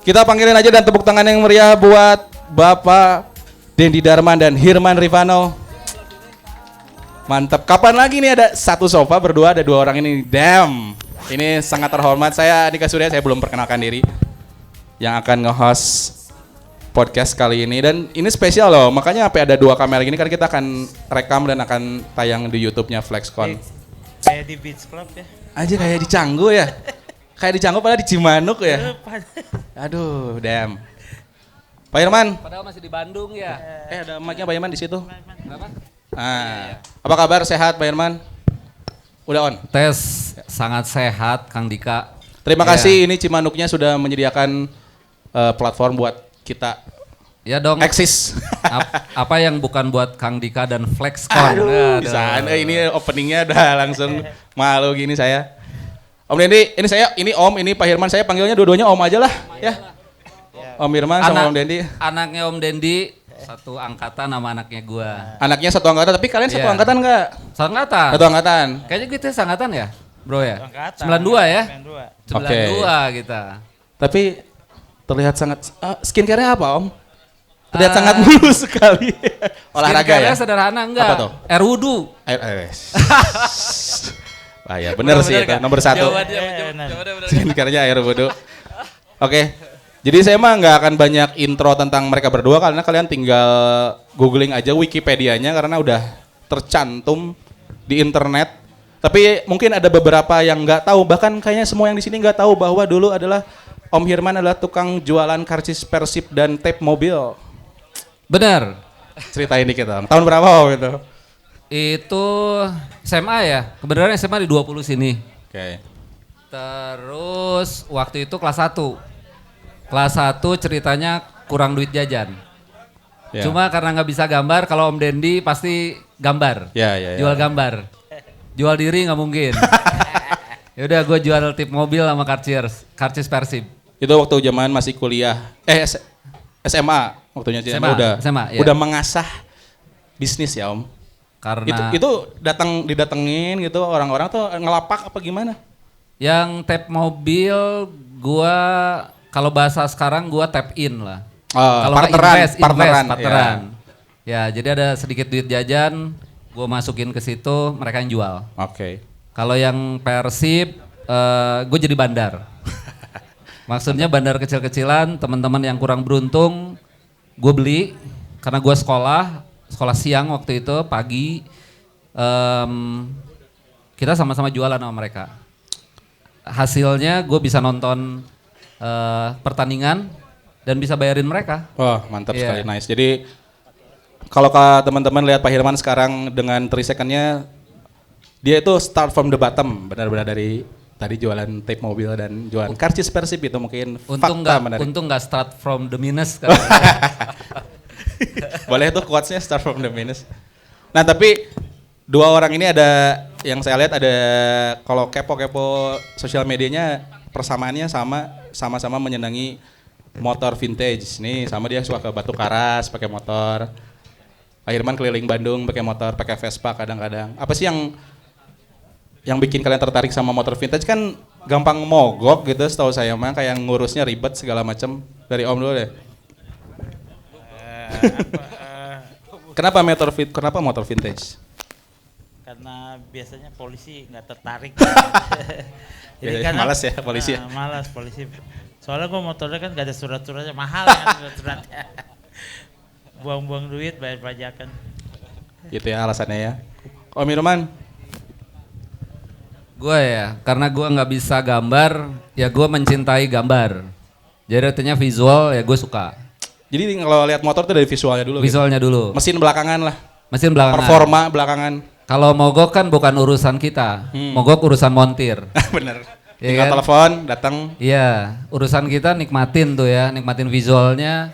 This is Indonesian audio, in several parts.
Kita panggilin aja dan tepuk tangan yang meriah buat Bapak Dendi Darman dan Hirman Rifano. Mantap. Kapan lagi nih ada satu sofa berdua, ada dua orang ini. Damn. Ini sangat terhormat. Saya Andika Surya, saya belum perkenalkan diri. Yang akan nge-host podcast kali ini. Dan ini spesial loh, makanya sampai ada dua kamera gini kan kita akan rekam dan akan tayang di YouTube-nya Flexcon. Kayak di Beach Club ya. Aja kayak di Canggu ya. Kayak di Canggu padahal di Cimanuk ya. Aduh, damn. Pak Irman. Padahal masih di Bandung ya. Ada mic-nya Pak Irman di situ. Kenapa? Apa kabar? Sehat Pak Irman? Udah on? Tes sangat sehat Kang Dika. Terima kasih ini Cimanuknya sudah menyediakan platform buat kita Ya dong. eksis. Apa yang bukan buat Kang Dika dan Flexcon. Aduh, bisa. Ini openingnya udah langsung malu gini saya. Om Dendi, ini Om, ini Pak Hirman, saya panggilnya dua-duanya Om aja lah, ya. Om Hirman sama Om Dendi. Anaknya Om Dendi satu angkatan sama anaknya gua. Anaknya satu angkatan, tapi kalian satu Iya. angkatan nggak? Satu angkatan. Satu angkatan. Kayaknya kita seangkatan ya, Bro ya? Angkatan. 92 ya? 92. 92 kita. Tapi terlihat sangat skincare-nya apa Om? Terlihat sangat mulus sekali. Olahraga ya? Skincare-nya sederhana enggak? Apa tuh? Air wudu. Ah ya bener sih itu, nomor satu. Jawabannya Skincare-nya air wudhu. Oke. Jadi saya mah nggak akan banyak intro tentang mereka berdua karena kalian tinggal googling aja Wikipedia-nya karena udah tercantum di internet. Tapi mungkin ada beberapa yang nggak tahu, bahkan kayaknya semua yang di sini nggak tahu bahwa dulu adalah Om Hirman adalah tukang jualan karcis Persib dan tape mobil. Benar. Ceritain dikit dong. Tahun berapa Om itu? Itu SMA ya, kebenaran SMA di 20 sini. Oke. Terus waktu itu kelas 1. Kelas 1 ceritanya kurang duit jajan. Ya. Cuma karena nggak bisa gambar, kalau Om Dendi pasti gambar. Ya. Jual gambar. Jual diri nggak mungkin. Yaudah gue jual tip mobil sama karcis Persib. Itu waktu zaman masih kuliah. SMA waktunya SMA, iya. udah mengasah bisnis ya Om. Karena Itu didatengin gitu orang-orang tuh ngelapak apa gimana? yang tap mobil gua kalau bahasa sekarang gua tap in lah. Kalau nggak partneran. Ya, jadi ada sedikit duit jajan, gua masukin ke situ, mereka yang jual. Oke. Kalau yang Persib, gue jadi bandar. Maksudnya bandar kecil-kecilan, teman-teman yang kurang beruntung, gue beli karena gue sekolah siang waktu itu, pagi, kita sama-sama jualan sama mereka. Hasilnya gue bisa nonton pertandingan dan bisa bayarin mereka. Wah mantap Iya. sekali, nice. Jadi kalau teman-teman lihat Pak Hirman sekarang dengan 3 second-nya, dia itu start from the bottom, benar-benar dari tadi jualan tape mobil dan jualan karcis Persib itu mungkin fakta menarik. Untung nggak start from the minus. Boleh tuh quotes-nya start from the minus. Nah tapi dua orang ini ada yang saya lihat ada kalau kepo-kepo sosial medianya persamaannya sama-sama menyenangi motor vintage. Nih sama dia suka ke Batu Karas pakai motor. Pak Hirman keliling Bandung pakai motor, pakai Vespa kadang-kadang. Apa sih yang bikin kalian tertarik sama motor vintage? Kan gampang mogok gitu setahu saya mah, kayak ngurusnya ribet segala macam. Dari Om dulu deh. Kenapa motor vintage? Karena biasanya polisi nggak tertarik. Ya, malas ya polisi. Malas polisi. Soalnya gua motornya kan nggak ada surat-suratnya, mahal kan surat-suratnya. Buang-buang duit bayar pajakan. Gitu ya alasannya ya. Om Hirman? Gue ya, karena gue nggak bisa gambar, ya gue mencintai gambar. Jadi artinya visual ya gue suka. Jadi kalau lihat motor tuh dari visualnya dulu. Visualnya gitu? dulu. Mesin belakangan lah. Mesin belakangan. Performa belakangan. Kalau mogok kan bukan urusan kita, mogok urusan montir. Bener. Iya Tinggal kan? telepon, datang. Iya, urusan kita nikmatin tuh ya, nikmatin visualnya.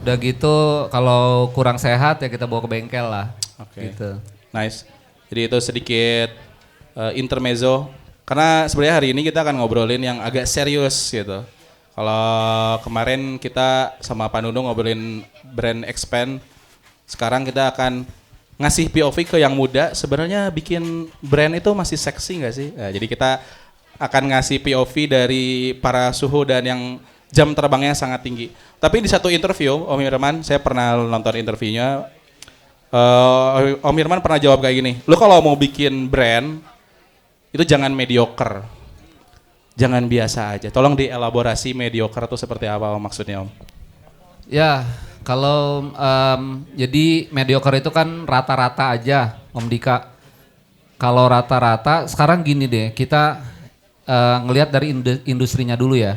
Udah gitu kalau kurang sehat ya kita bawa ke bengkel lah. Oke. Gitu. Nice. Jadi itu sedikit intermezzo. Karena sebenarnya hari ini kita akan ngobrolin yang agak serius gitu. Kalau kemarin kita sama Pak Nunung ngobrolin brand Expand. Sekarang kita akan ngasih POV ke yang muda. Sebenarnya bikin brand itu masih seksi nggak sih? Nah, jadi kita akan ngasih POV dari para suhu dan yang jam terbangnya sangat tinggi. Tapi di satu interview Om Irman, saya pernah nonton interviewnya, Om Irman pernah jawab kayak gini, lu kalau mau bikin brand itu jangan mediocre, jangan biasa aja. Tolong dielaborasi mediocre itu seperti apa Om, maksudnya Om? Ya, kalau jadi mediocre itu kan rata-rata aja Om Dika. Kalau rata-rata, sekarang gini deh, kita ngelihat dari industrinya dulu ya.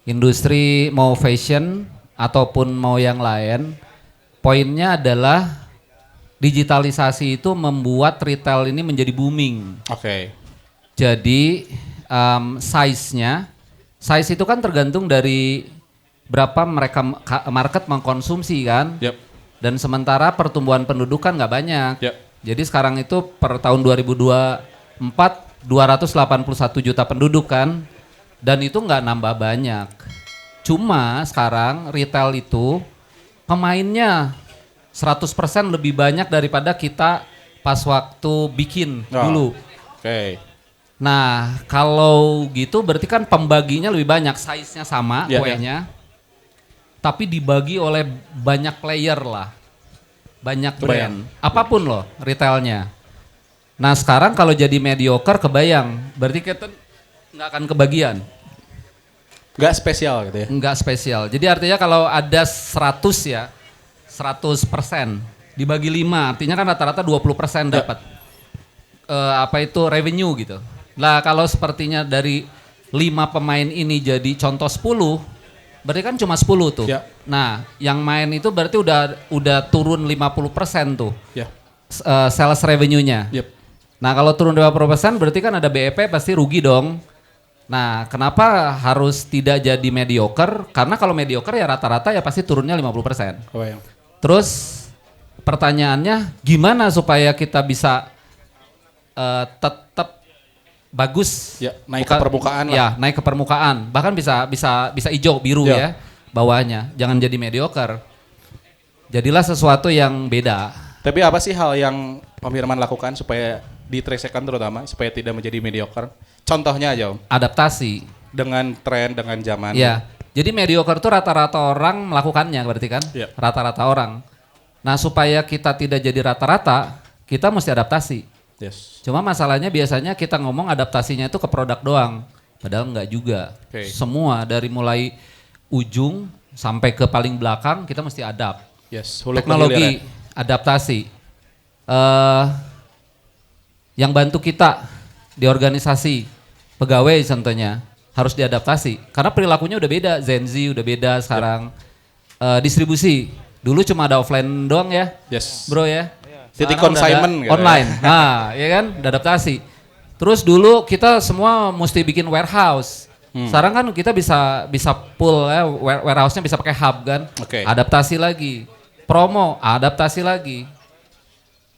Industri mau fashion ataupun mau yang lain, poinnya adalah digitalisasi itu membuat retail ini menjadi booming. Oke. Jadi size itu kan tergantung dari berapa mereka market mengkonsumsi kan. Yep. Dan sementara pertumbuhan penduduk kan nggak banyak. Yep. Jadi sekarang itu per tahun 2024 281 juta penduduk kan. Dan itu nggak nambah banyak. Cuma sekarang retail itu pemainnya 100% lebih banyak daripada kita pas waktu bikin dulu. Oke. Nah kalau gitu berarti kan pembaginya lebih banyak, size-nya sama kuenya. Tapi dibagi oleh banyak player lah. Banyak brand. Apapun loh retailnya. Nah sekarang kalau jadi mediocre kebayang. Berarti kita nggak akan kebagian. Nggak spesial gitu ya? Nggak spesial. Jadi artinya kalau ada 100 ya, 100% dibagi 5, artinya kan rata-rata 20% dapat revenue gitu. Lah kalau sepertinya dari 5 pemain ini jadi contoh 10, berarti kan cuma 10 tuh. Ya. Nah, yang main itu berarti udah turun 50% tuh. Ya. Sales revenue-nya. Yep. Nah, kalau turun 50% berarti kan ada BEP pasti rugi dong. Nah, kenapa harus tidak jadi mediocre? Karena kalau mediocre ya rata-rata ya pasti turunnya 50%. Kebayang. Terus pertanyaannya gimana supaya kita bisa tetap bagus? Ya, naik ke permukaan lah. Ya, naik ke permukaan. Bahkan bisa hijau biru ya bawahnya. Jangan jadi mediocre. Jadilah sesuatu yang beda. Tapi apa sih hal yang Om Irman lakukan supaya di 3 Second terutama supaya tidak menjadi mediocre? Contohnya aja Om. Adaptasi. Dengan tren, dengan zaman. Ya, jadi mediocre itu rata-rata orang melakukannya berarti kan? Ya. Rata-rata orang. Nah supaya kita tidak jadi rata-rata, kita mesti adaptasi. Yes. Cuma masalahnya biasanya kita ngomong adaptasinya itu ke produk doang. Padahal enggak juga. Okay. Semua dari mulai ujung sampai ke paling belakang kita mesti adapt. Yes. Teknologi, adaptasi. Yang bantu kita di organisasi, pegawai contohnya harus diadaptasi. Karena perilakunya udah beda, Gen Z udah beda sekarang. Distribusi, dulu cuma ada offline doang ya, yes. Bro ya. Titik consignment gitu online. Ya. Nah, ya kan, adaptasi. Terus dulu kita semua mesti bikin warehouse. Sekarang kan kita bisa pull ya, warehouse-nya bisa pakai hub kan. Okay. Adaptasi lagi. Promo, adaptasi lagi.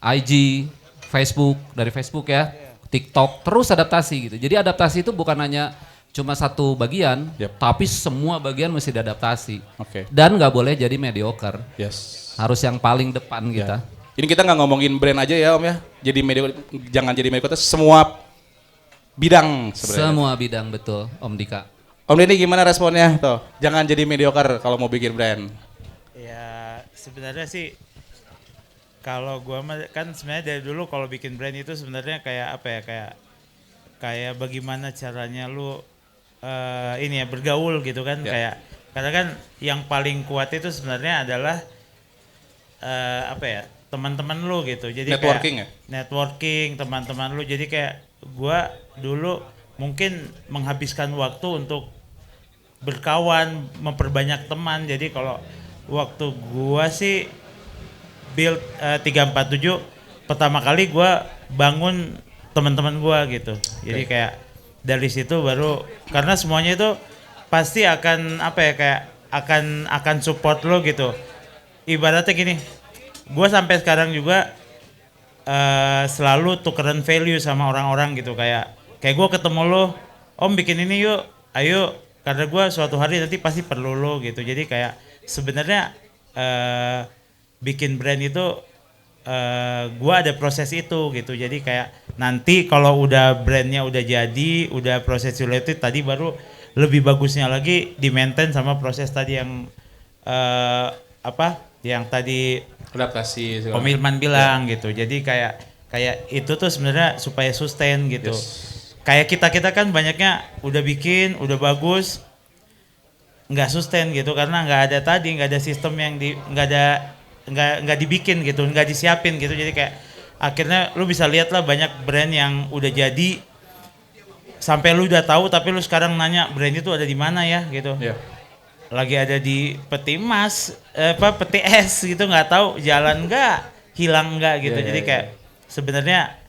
IG, Facebook, dari Facebook ya. TikTok, terus adaptasi gitu. Jadi adaptasi itu bukan hanya cuma satu bagian, tapi semua bagian mesti diadaptasi. Okay. Dan nggak boleh jadi mediocre. Yes. Harus yang paling depan kita. Ini kita nggak ngomongin brand aja ya Om ya. Jadi jangan jadi mediocre, semua bidang sebenarnya. Semua bidang betul, Om Dika. Om Denny gimana responnya tuh? Jangan jadi mediocre kalau mau bikin brand. Ya sebenarnya sih kalau gua mah kan sebenarnya dari dulu kalau bikin brand itu sebenarnya kayak apa ya, kayak bagaimana caranya lu ini ya bergaul gitu kan. Kayak karena kan yang paling kuat itu sebenarnya adalah apa ya, teman-teman lu gitu. Jadi networking kayak networking, teman-teman lu. Jadi kayak gua dulu mungkin menghabiskan waktu untuk berkawan, memperbanyak teman. Jadi kalau waktu gua sih build 347 pertama kali gua bangun teman-teman gua gitu. Jadi kayak dari situ baru, karena semuanya itu pasti akan apa ya, kayak akan support lo gitu. Ibaratnya gini, gue sampai sekarang juga selalu tukeran value sama orang-orang gitu. Kayak gue ketemu lo, Om bikin ini yuk, ayo, karena gue suatu hari nanti pasti perlu lo gitu. Jadi kayak sebenarnya bikin brand itu gue ada proses itu gitu. Jadi kayak nanti kalau udah brandnya udah jadi, udah proses itu tadi baru lebih bagusnya lagi di maintain sama proses tadi yang yang tadi adaptasi Om Ilman bilang gitu. Jadi kayak itu tuh sebenarnya supaya sustain gitu. Kayak kita kan banyaknya udah bikin, udah bagus, nggak sustain gitu karena nggak ada sistem yang nggak dibikin gitu, nggak disiapin gitu. Jadi kayak akhirnya lu bisa lihat lah banyak brand yang udah jadi sampai lu udah tahu tapi lu sekarang nanya brand itu ada di mana ya gitu. Lagi ada di peti emas, peti es gitu, nggak tahu jalan nggak, hilang nggak gitu. Jadi kayak sebenarnya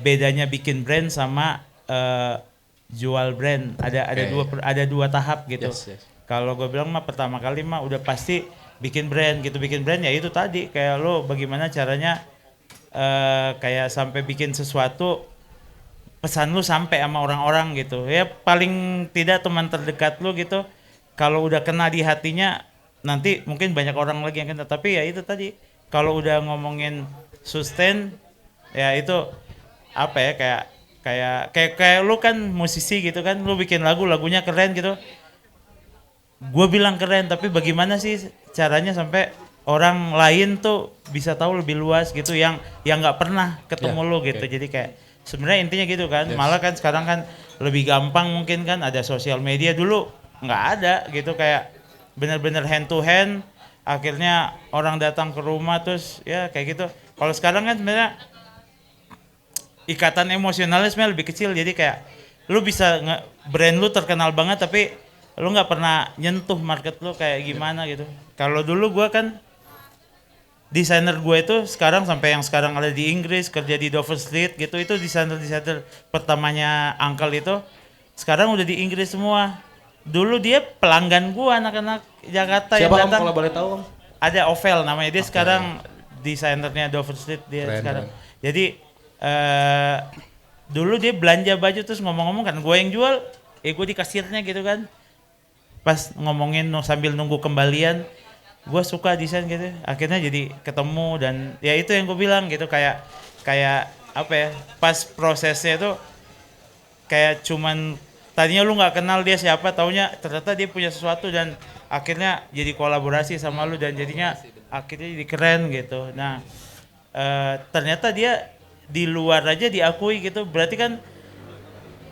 bedanya bikin brand sama jual brand ada dua tahap gitu. Kalau gue bilang mah pertama kali mah udah pasti bikin brand gitu. Bikin brand ya itu tadi kayak lo bagaimana caranya kayak sampai bikin sesuatu pesan lu sampai sama orang-orang gitu. Ya paling tidak teman terdekat lu gitu. Kalau udah kena di hatinya nanti mungkin banyak orang lagi yang kena. Tapi ya itu tadi kalau udah ngomongin sustain ya itu apa ya kayak lu kan musisi gitu kan, lu bikin lagunya keren gitu. Gue bilang keren tapi bagaimana sih caranya sampai orang lain tuh bisa tahu lebih luas gitu yang nggak pernah ketemu lu gitu. Jadi kayak sebenarnya intinya gitu kan. Malah kan sekarang kan lebih gampang mungkin kan ada sosial media, dulu nggak ada gitu, kayak bener-bener hand to hand. Akhirnya orang datang ke rumah terus ya kayak gitu. Kalau sekarang kan sebenarnya ikatan emosionalnya sebenarnya lebih kecil. Jadi kayak lu bisa brand lu terkenal banget tapi lu nggak pernah nyentuh market lu kayak gimana gitu. Kalau dulu gua kan desainer gue itu sekarang sampai yang sekarang ada di Inggris kerja di Dover Street gitu, itu desainer pertamanya Uncle itu sekarang udah di Inggris semua. Dulu dia pelanggan gue, anak-anak Jakarta. Siapa yang datang. Kalau boleh tahu Om? Ada Ovel namanya, dia sekarang desainernya Dover Street dia sekarang. Jadi dulu dia belanja baju terus ngomong-ngomong kan gue yang jual, gue di kasirnya gitu kan. Pas ngomongin sambil nunggu kembalian, gue suka desain gitu, akhirnya jadi ketemu. Dan ya itu yang gue bilang gitu, kayak apa ya, pas prosesnya itu kayak cuman tadinya lu nggak kenal dia siapa, taunya ternyata dia punya sesuatu dan akhirnya jadi kolaborasi sama lu dan jadinya akhirnya jadi keren gitu. Nah ternyata dia di luar aja diakui gitu, berarti kan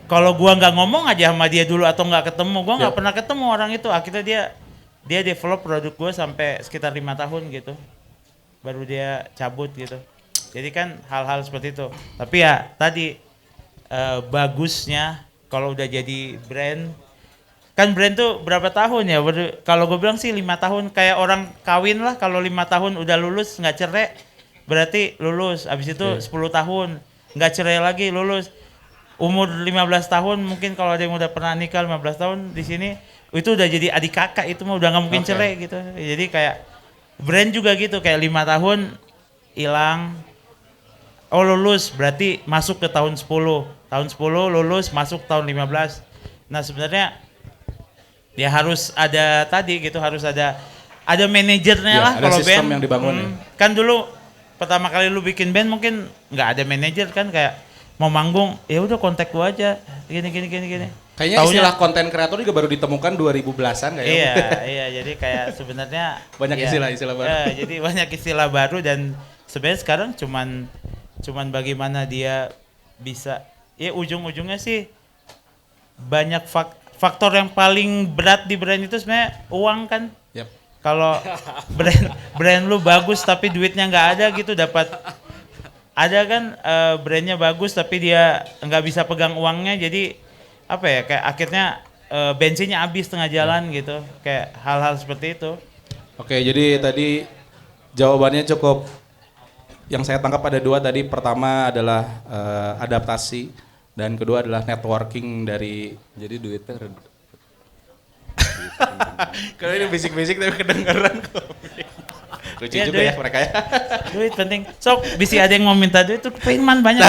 kalau gua nggak ngomong aja sama dia dulu atau nggak ketemu, gua nggak pernah ketemu orang itu. Akhirnya dia develop produk gue sampai sekitar 5 tahun gitu, baru dia cabut gitu. Jadi kan hal-hal seperti itu. Tapi ya tadi bagusnya kalau udah jadi brand, kan brand tuh berapa tahun ya? Kalau gue bilang sih 5 tahun, kayak orang kawin lah. Kalau 5 tahun udah lulus nggak cerai, berarti lulus. Abis itu 10 tahun nggak cerai lagi, lulus. Umur 15 tahun mungkin kalau ada yang udah pernah nikah 15 tahun di sini, itu udah jadi adik kakak, itu mah udah nggak mungkin cerai gitu. Jadi kayak brand juga gitu, kayak 5 tahun hilang, oh lulus berarti masuk ke tahun 10 lulus masuk tahun 15. Nah sebenarnya ya harus ada tadi gitu, harus ada manajernya lah. Kalau band yang dibangun kan dulu pertama kali lu bikin band mungkin nggak ada manajer kan, kayak mau manggung ya udah kontak gua aja gini. Kayaknya istilah konten kreator juga baru ditemukan 2010-an kayaknya. Iya, jadi kayak sebenarnya banyak istilah baru. Jadi banyak istilah baru dan sebenarnya sekarang cuman bagaimana dia bisa, ya ujung-ujungnya sih banyak faktor yang paling berat di brand itu sebenarnya uang kan. Kalau brand lu bagus tapi duitnya nggak ada gitu, ada kan brandnya bagus tapi dia nggak bisa pegang uangnya, jadi apa ya, kayak akhirnya bensinnya habis tengah jalan gitu, kayak hal-hal seperti itu. Oke, jadi tadi jawabannya cukup, yang saya tangkap ada 2 tadi. Pertama adalah adaptasi dan kedua adalah networking dari, jadi duitnya kalau ini bisik-bisik tapi kedengeran kok. Lucu ya, juga duit, ya mereka ya. Duit penting. Sok, bisa ada yang mau minta duit tuh pengen banyak.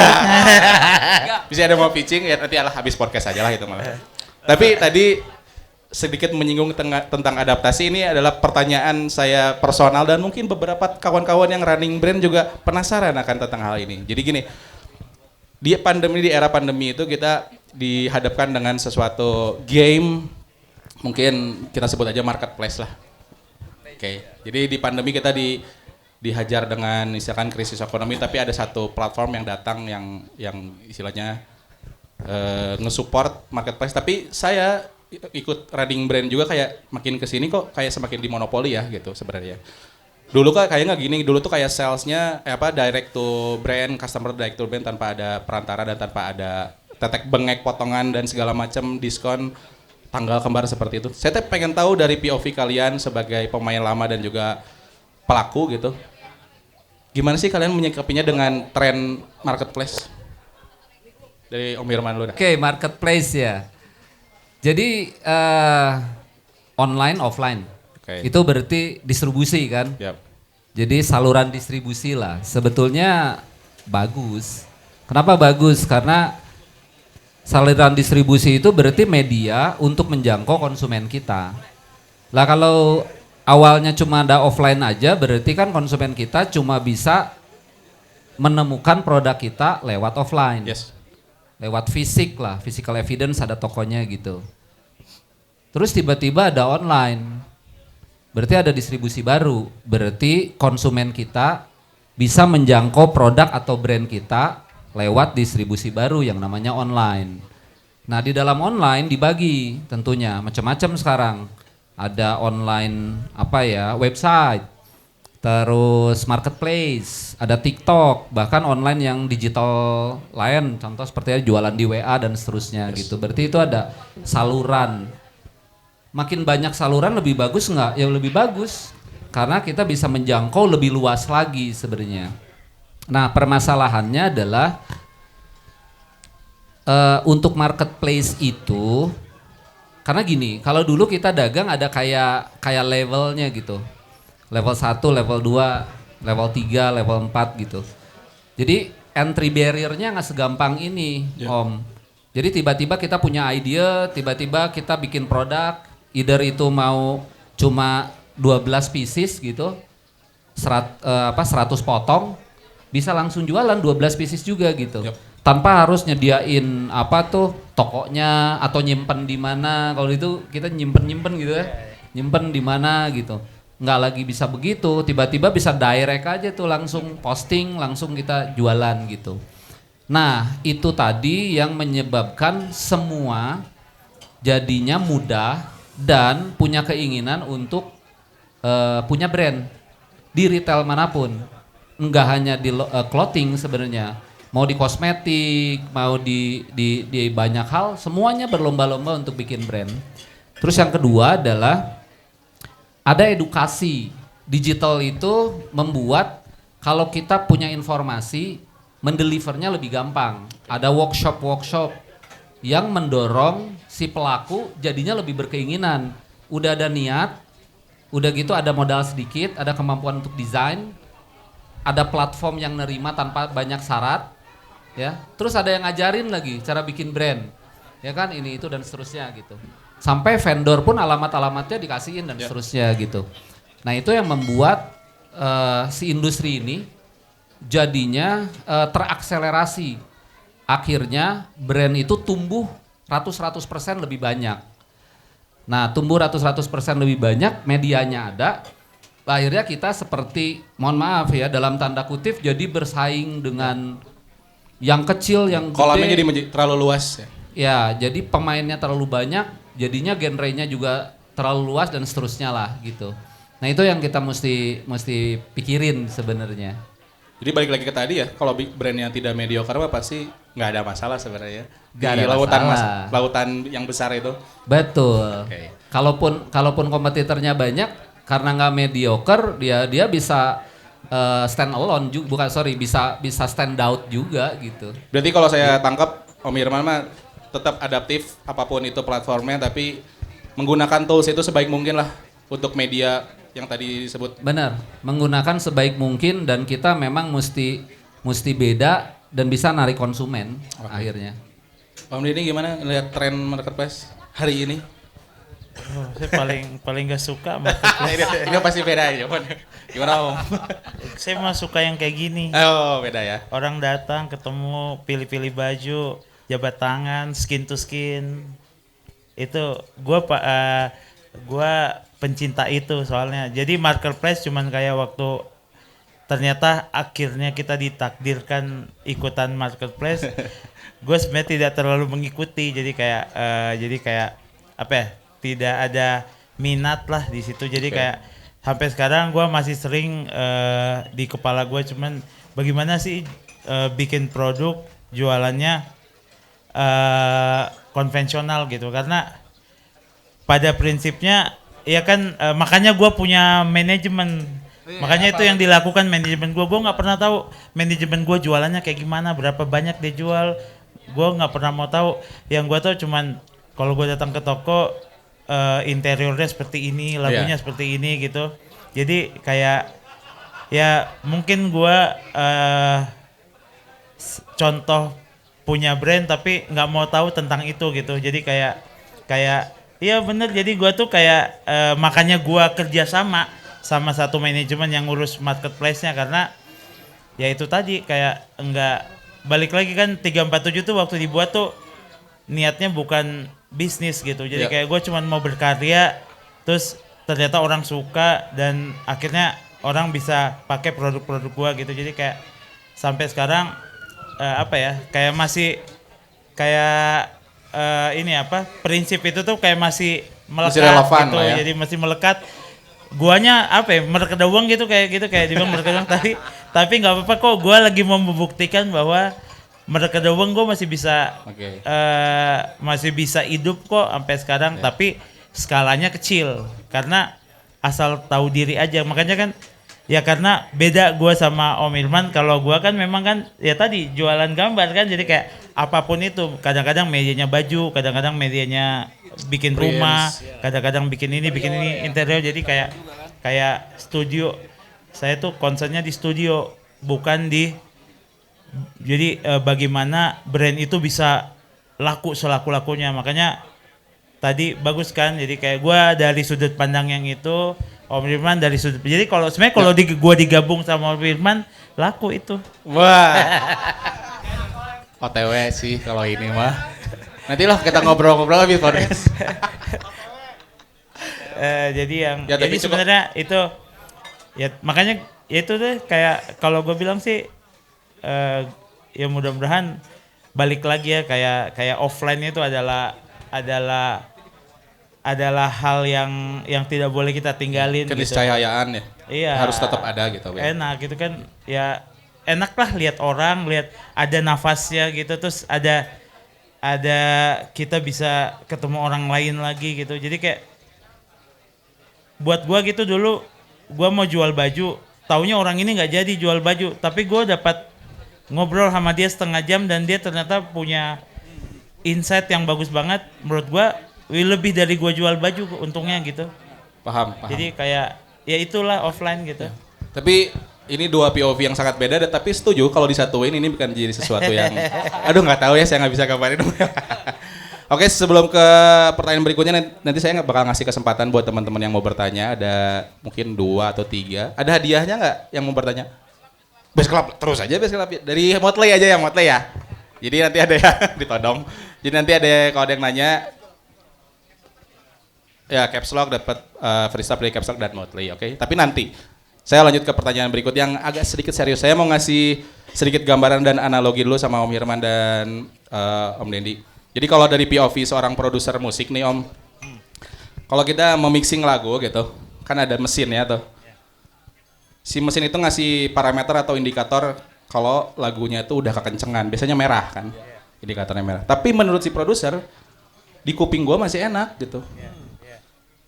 Bisa ada yang mau pitching ya, nanti habis podcast aja lah itu malah. Tapi tadi sedikit menyinggung tentang adaptasi, ini adalah pertanyaan saya personal dan mungkin beberapa kawan-kawan yang running brand juga penasaran akan tentang hal ini. Jadi gini, di era pandemi itu kita dihadapkan dengan sesuatu game, mungkin kita sebut aja marketplace lah. Oke, jadi di pandemi kita dihajar dengan misalkan krisis ekonomi, tapi ada satu platform yang datang yang istilahnya nge-support marketplace. Tapi saya ikut running brand juga, kayak makin kesini kok kayak semakin dimonopoli ya gitu sebenarnya. Dulu kan kayak nggak gini, dulu tuh kayak salesnya direct to brand, customer direct to brand tanpa ada perantara dan tanpa ada tetek bengek potongan dan segala macam diskon tanggal kembar seperti itu. Saya pengen tahu dari POV kalian sebagai pemain lama dan juga pelaku gitu, gimana sih kalian menyikapinya dengan tren marketplace? Dari Om Irman dulu. Oke, marketplace ya. Jadi online, offline. Itu berarti distribusi kan? Yep. Jadi saluran distribusi lah. Sebetulnya bagus. Kenapa bagus? Karena saluran distribusi itu berarti media untuk menjangkau konsumen kita. Lah kalau awalnya cuma ada offline aja, berarti kan konsumen kita cuma bisa menemukan produk kita lewat offline. Yes. Lewat fisik lah, physical evidence ada tokonya gitu. Terus tiba-tiba ada online. Berarti ada distribusi baru, berarti konsumen kita bisa menjangkau produk atau brand kita lewat distribusi baru yang namanya online. Nah di dalam online dibagi tentunya macam-macam sekarang. Ada online website, terus marketplace, ada TikTok, bahkan online yang digital lain, contoh seperti jualan di WA dan seterusnya gitu. Berarti itu ada saluran. Makin banyak saluran lebih bagus nggak? Ya lebih bagus, karena kita bisa menjangkau lebih luas lagi sebenarnya. Nah permasalahannya adalah untuk marketplace itu, karena gini, kalau dulu kita dagang ada kayak levelnya gitu, level 1, level 2, level 3, level 4 gitu. Jadi entry barrier-nya nggak segampang ini, Om. Jadi tiba-tiba kita punya ide, tiba-tiba kita bikin produk. Either itu mau cuma 12 pieces gitu, 100 potong, bisa langsung jualan 12 pieces juga gitu. Tanpa harus nyediain tokonya atau nyimpen di mana. Kalau itu kita nyimpen gitu ya. Nyimpen di mana gitu. Nggak lagi bisa begitu, tiba-tiba bisa direct aja tuh, langsung posting, langsung kita jualan gitu. Nah, itu tadi yang menyebabkan semua jadinya mudah dan punya keinginan untuk punya brand di retail manapun, enggak hanya di clothing sebenarnya, mau di kosmetik, mau di banyak hal, semuanya berlomba-lomba untuk bikin brand. Terus yang kedua adalah ada edukasi digital. Itu membuat kalau kita punya informasi, mendelivernya lebih gampang. Ada workshop yang mendorong si pelaku jadinya lebih berkeinginan. Udah ada niat, udah gitu ada modal sedikit, ada kemampuan untuk desain, ada platform yang nerima tanpa banyak syarat, ya. Terus ada yang ngajarin lagi cara bikin brand, ya kan, ini itu dan seterusnya gitu. Sampai vendor pun alamat-alamatnya dikasihin dan seterusnya gitu. Nah itu yang membuat si industri ini jadinya terakselerasi. Akhirnya brand itu tumbuh 100% lebih banyak. Nah tumbuh 100% lebih banyak, medianya ada. Akhirnya kita seperti, mohon maaf ya, dalam tanda kutip jadi bersaing dengan yang kecil, yang gede. Kolamnya jadi terlalu luas ya? Ya, jadi pemainnya terlalu banyak, jadinya genrenya juga terlalu luas dan seterusnya lah gitu. Nah itu yang kita mesti pikirin sebenarnya. Jadi balik lagi ke tadi ya, kalau brand yang tidak mediocre pasti nggak ada masalah sebenarnya. Nggak di ada lautan yang besar itu. Betul. Okay. Kalaupun kompetitornya banyak, karena nggak mediocre, dia bisa stand alone juga, bisa stand out juga gitu. Berarti kalau saya tangkap Om Irman mah tetap adaptif apapun itu platformnya, tapi menggunakan tools itu sebaik mungkin lah untuk media yang tadi disebut. Benar, menggunakan sebaik mungkin, dan kita memang mesti beda dan bisa narik konsumen akhirnya. Om Dini gimana ngeliat tren marketplace hari ini? Saya paling gak suka marketplace. Ini pasti beda ya, gimana Om? Saya mah suka yang kayak gini. Oh beda ya. Orang datang ketemu, pilih-pilih baju, jabat tangan, skin to skin. Itu gua pencinta itu soalnya. Jadi marketplace cuman kayak waktu ternyata akhirnya kita ditakdirkan ikutan marketplace. Gue sebenarnya tidak terlalu mengikuti, jadi kayak apa ya? Tidak ada minat lah di situ. Jadi kayak sampai sekarang gue masih sering di kepala gue cuman bagaimana sih bikin produk jualannya konvensional gitu, karena pada prinsipnya ya kan makanya gue punya manajemen. Makanya itu yang dilakukan manajemen gue nggak pernah tahu manajemen gue jualannya kayak gimana, berapa banyak dia jual, gue nggak pernah mau tahu. Yang gue tahu cuman kalau gue datang ke toko interiornya seperti ini, lagunya seperti ini gitu. Jadi kayak ya mungkin gue contoh punya brand tapi nggak mau tahu tentang itu gitu. Jadi kayak iya bener, jadi gue tuh kayak makanya gue kerja sama satu manajemen yang ngurus marketplace-nya, karena ya itu tadi kayak enggak balik lagi kan 347 tuh waktu dibuat tuh niatnya bukan bisnis gitu. Jadi kayak gue cuman mau berkarya, terus ternyata orang suka dan akhirnya orang bisa pakai produk-produk gue gitu. Jadi kayak sampai sekarang apa ya, kayak masih kayak ini apa, prinsip itu tuh kayak masih melekat relevan gitu ya. Jadi masih melekat. Guanya apa ya, merkedawang gitu kayak dibilang merkedawang tapi nggak apa-apa kok, gua lagi mau membuktikan bahwa merkedawang gua masih bisa masih bisa hidup kok sampai sekarang, tapi skalanya kecil karena asal tahu diri aja. Makanya kan ya karena beda gua sama Om Irman, kalau gua kan memang kan ya tadi jualan gambar kan, jadi kayak apapun itu, kadang-kadang medianya baju, kadang-kadang medianya bikin rumah, kadang-kadang bikin ini interior. Jadi kayak studio, saya tuh concernnya di studio, bukan di jadi bagaimana brand itu bisa laku selaku-lakunya. Makanya tadi bagus kan, jadi kayak gua dari sudut pandang yang itu, Om Irman dari sudut. Jadi kalau sebenarnya kalau gua digabung sama Om Irman laku itu. Wah. OTW sih kalau ini mah. Nanti lah kita ngobrol-ngobrol lebih podcast. Jadi sebenarnya itu ya makanya ya itu deh, kayak kalau gue bilang sih ya mudah-mudahan balik lagi ya, kayak offline itu adalah hal yang tidak boleh kita tinggalin. Keniscayaan gitu. Iya. Harus tetap ada gitu. Enak gitu kan ya, enak lah lihat orang, lihat ada nafasnya gitu, terus ada kita bisa ketemu orang lain lagi gitu. Jadi kayak buat gua gitu, dulu gua mau jual baju, taunya orang ini nggak jadi jual baju, tapi gua dapat ngobrol sama dia setengah jam dan dia ternyata punya insight yang bagus banget. Menurut gua lebih dari gua jual baju untungnya gitu. Paham. Jadi kayak ya itulah offline gitu. Ya. Tapi ini dua POV yang sangat beda, tapi setuju kalau disatuin ini bukan jadi sesuatu yang aduh nggak tahu ya, saya nggak bisa kabarin. Oke, sebelum ke pertanyaan berikutnya, nanti saya bakal ngasih kesempatan buat teman-teman yang mau bertanya. Ada mungkin 2 atau 3. Ada hadiahnya nggak yang mau bertanya? Best Club terus aja, Best Club dari Motley aja ya, Motley ya. Jadi nanti ada ya ditodong. Jadi nanti ada kalau ada yang nanya ya Caps Lock dapat free stuff dari Caps Lock dan Motley, oke? Tapi nanti saya lanjut ke pertanyaan berikut yang agak sedikit serius. Saya mau ngasih sedikit gambaran dan analogi dulu sama Om Hirman dan Om Dendi. Jadi kalau dari POV seorang produser musik nih Om, kalau kita memixing lagu gitu, kan ada mesin ya tuh. Si mesin itu ngasih parameter atau indikator kalau lagunya itu udah kekencengan. Biasanya merah kan, indikatornya merah. Tapi menurut si produser, di kuping gua masih enak gitu.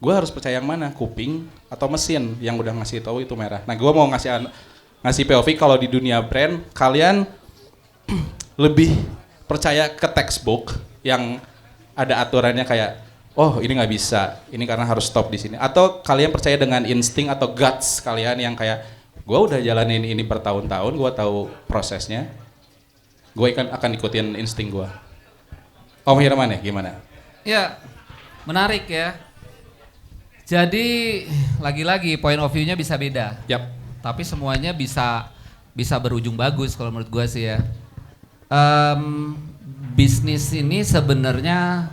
Gue harus percaya yang mana, kuping atau mesin yang udah ngasih tahu itu merah. Nah, gue mau ngasih POV kalau di dunia brand, kalian lebih percaya ke textbook yang ada aturannya kayak, oh ini nggak bisa, ini karena harus stop di sini. Atau kalian percaya dengan insting atau guts kalian yang kayak, gue udah jalanin ini bertahun-tahun, gue tahu prosesnya, gue akan ikutin insting gue. Om Hirman ya, gimana? Ya, menarik ya. Jadi lagi-lagi point of view-nya bisa beda. Yap. Tapi semuanya bisa berujung bagus kalau menurut gua sih ya. bisnis ini sebenarnya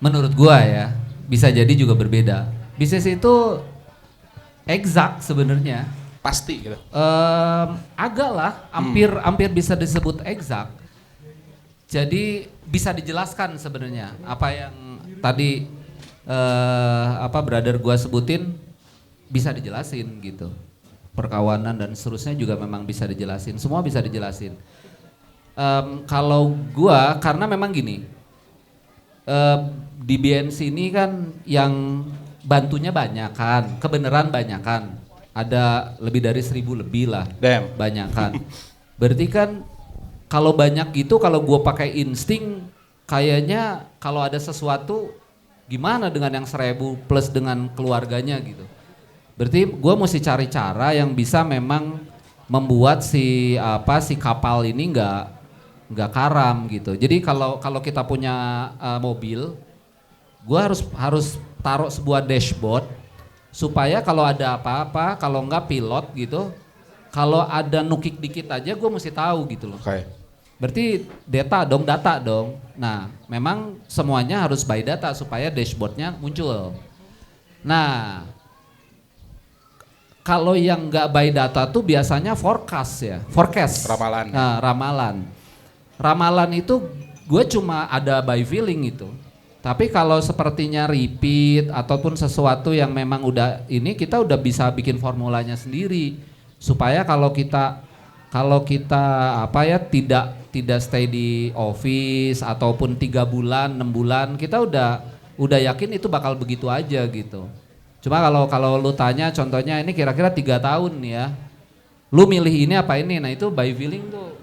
menurut gua ya bisa jadi juga berbeda. Bisnis itu exact sebenarnya. Pasti gitu. Agak lah, hampir bisa disebut exact. Jadi bisa dijelaskan sebenarnya apa yang tadi brother gua sebutin bisa dijelasin gitu. Perkawanan dan seterusnya juga memang bisa dijelasin. Semua bisa dijelasin. Kalau gua karena memang gini, di BNC ini kan yang bantunya banyak kan, kebenaran banyak kan. Ada lebih dari 1.000 lebih lah. Damn. Banyak kan. Berarti kan kalau banyak gitu, kalau gue pakai insting, kayaknya kalau ada sesuatu gimana dengan yang 1.000 plus dengan keluarganya gitu. Berarti gue mesti cari cara yang bisa memang membuat si kapal ini nggak karam gitu. Jadi kalau kita punya mobil, gue harus taruh sebuah dashboard supaya kalau ada apa-apa, kalau nggak pilot gitu, kalau ada nukik dikit aja gue mesti tahu gitu loh. Okay. Berarti data dong. Nah, memang semuanya harus by data supaya dashboardnya muncul. Nah, kalau yang nggak by data tuh biasanya forecast. Ramalan. Nah, ramalan itu gue cuma ada by feeling itu. Tapi kalau sepertinya repeat ataupun sesuatu yang memang udah ini, kita udah bisa bikin formulanya sendiri supaya kalau kita tidak stay di office ataupun 3 bulan 6 bulan, kita udah yakin itu bakal begitu aja gitu. Cuma kalau lu tanya contohnya ini kira-kira 3 tahun nih ya, lu milih ini apa ini, nah itu by feeling tuh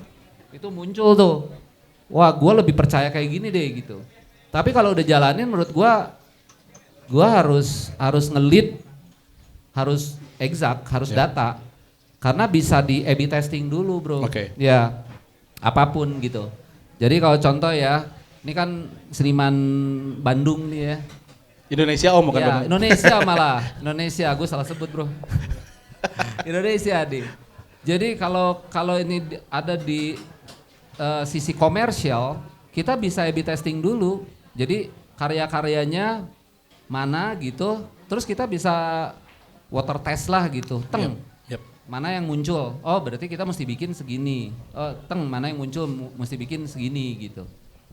itu muncul tuh, wah gue lebih percaya kayak gini deh gitu. Tapi kalau udah jalanin menurut gue harus nge-lead, harus exact, harus data. Karena bisa di A/B testing dulu bro. Okay. Ya apapun gitu. Jadi kalau contoh ya, ini kan seniman Bandung nih ya. Indonesia bukan ya, Bandung. Indonesia malah. Indonesia, gue salah sebut bro. Indonesia deh. Jadi kalau ini ada di sisi komersial, kita bisa A/B testing dulu. Jadi karya-karyanya mana gitu, terus kita bisa water test lah gitu. Yep. Mana yang muncul? Oh berarti kita mesti bikin segini. Oh mana yang muncul mesti bikin segini gitu.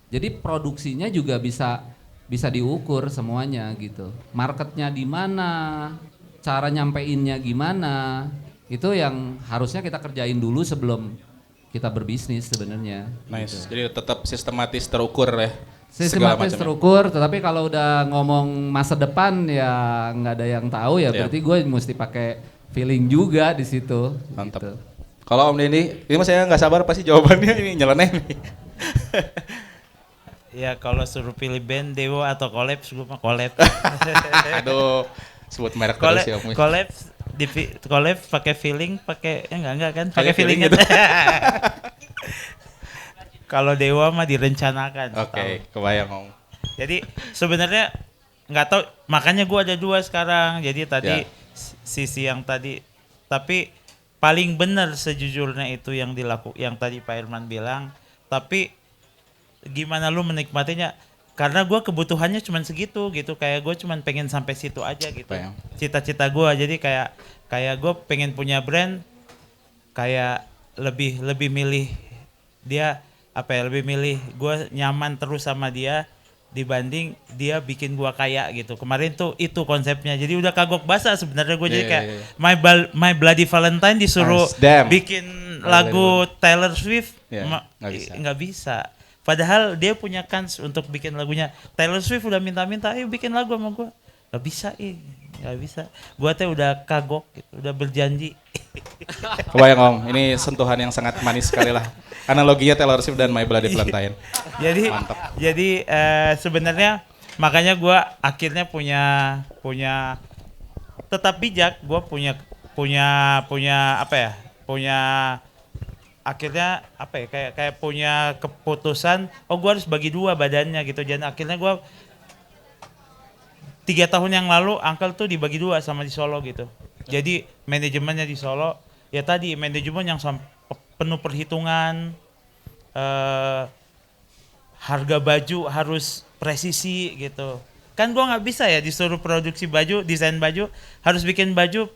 Jadi produksinya juga bisa diukur semuanya gitu. Marketnya di mana, cara nyampeinnya gimana, itu yang harusnya kita kerjain dulu sebelum kita berbisnis sebenarnya. Nice. Gitu. Jadi tetap sistematis terukur ya. Sistematis terukur, tetapi kalau udah ngomong masa depan ya nggak ada yang tahu ya. Berarti gue mesti pakai feeling juga di situ. Mantap. Gitu. Kalau Om Denny, ini mas saya nggak sabar pasti jawabannya ini nyeleneh nih. Ya kalau suruh pilih band Dewa atau Collapse, gue mah Collapse. Aduh, sebut merek terus ya Om. Collapse pakai feeling, pakai enggak kan? Pakai feeling gitu. Kalau Dewa mah direncanakan. Oke, kebayang Om. Jadi sebenarnya nggak tahu, makanya gue ada 2 sekarang. Jadi tadi sisi yang tadi, tapi paling benar sejujurnya itu yang tadi Pak Irman bilang. Tapi gimana lu menikmatinya? Karena gue kebutuhannya cuma segitu gitu, kayak gue cuma pengen sampai situ aja gitu. Cita-cita gue, jadi kayak gue pengen punya brand, kayak lebih milih dia lebih milih gue nyaman terus sama dia dibanding dia bikin gua kaya gitu. Kemarin tuh itu konsepnya. Jadi udah kagok basah sebenarnya gue jadi kayak My Bloody Valentine disuruh bikin lagu Taylor Swift nggak bisa. Padahal dia punya kans untuk bikin lagunya. Taylor Swift udah minta-minta, ayo bikin lagu sama gua. Gak bisa. Gua teh udah kagok gitu, udah berjanji. Kebayang Om, ini sentuhan yang sangat manis sekali lah. Analoginya Taylor Swift dan My Bloody Valentine. Jadi sebenarnya makanya gue akhirnya punya tetap bijak. Gue punya akhirnya kayak punya keputusan. Oh gue harus bagi 2 badannya gitu. Dan akhirnya gue 3 tahun yang lalu Uncle tuh dibagi 2 sama di Solo gitu. Jadi manajemennya di Solo ya tadi manajemen yang penuh perhitungan, harga baju harus presisi gitu. Kan gua nggak bisa ya disuruh produksi baju, desain baju, harus bikin baju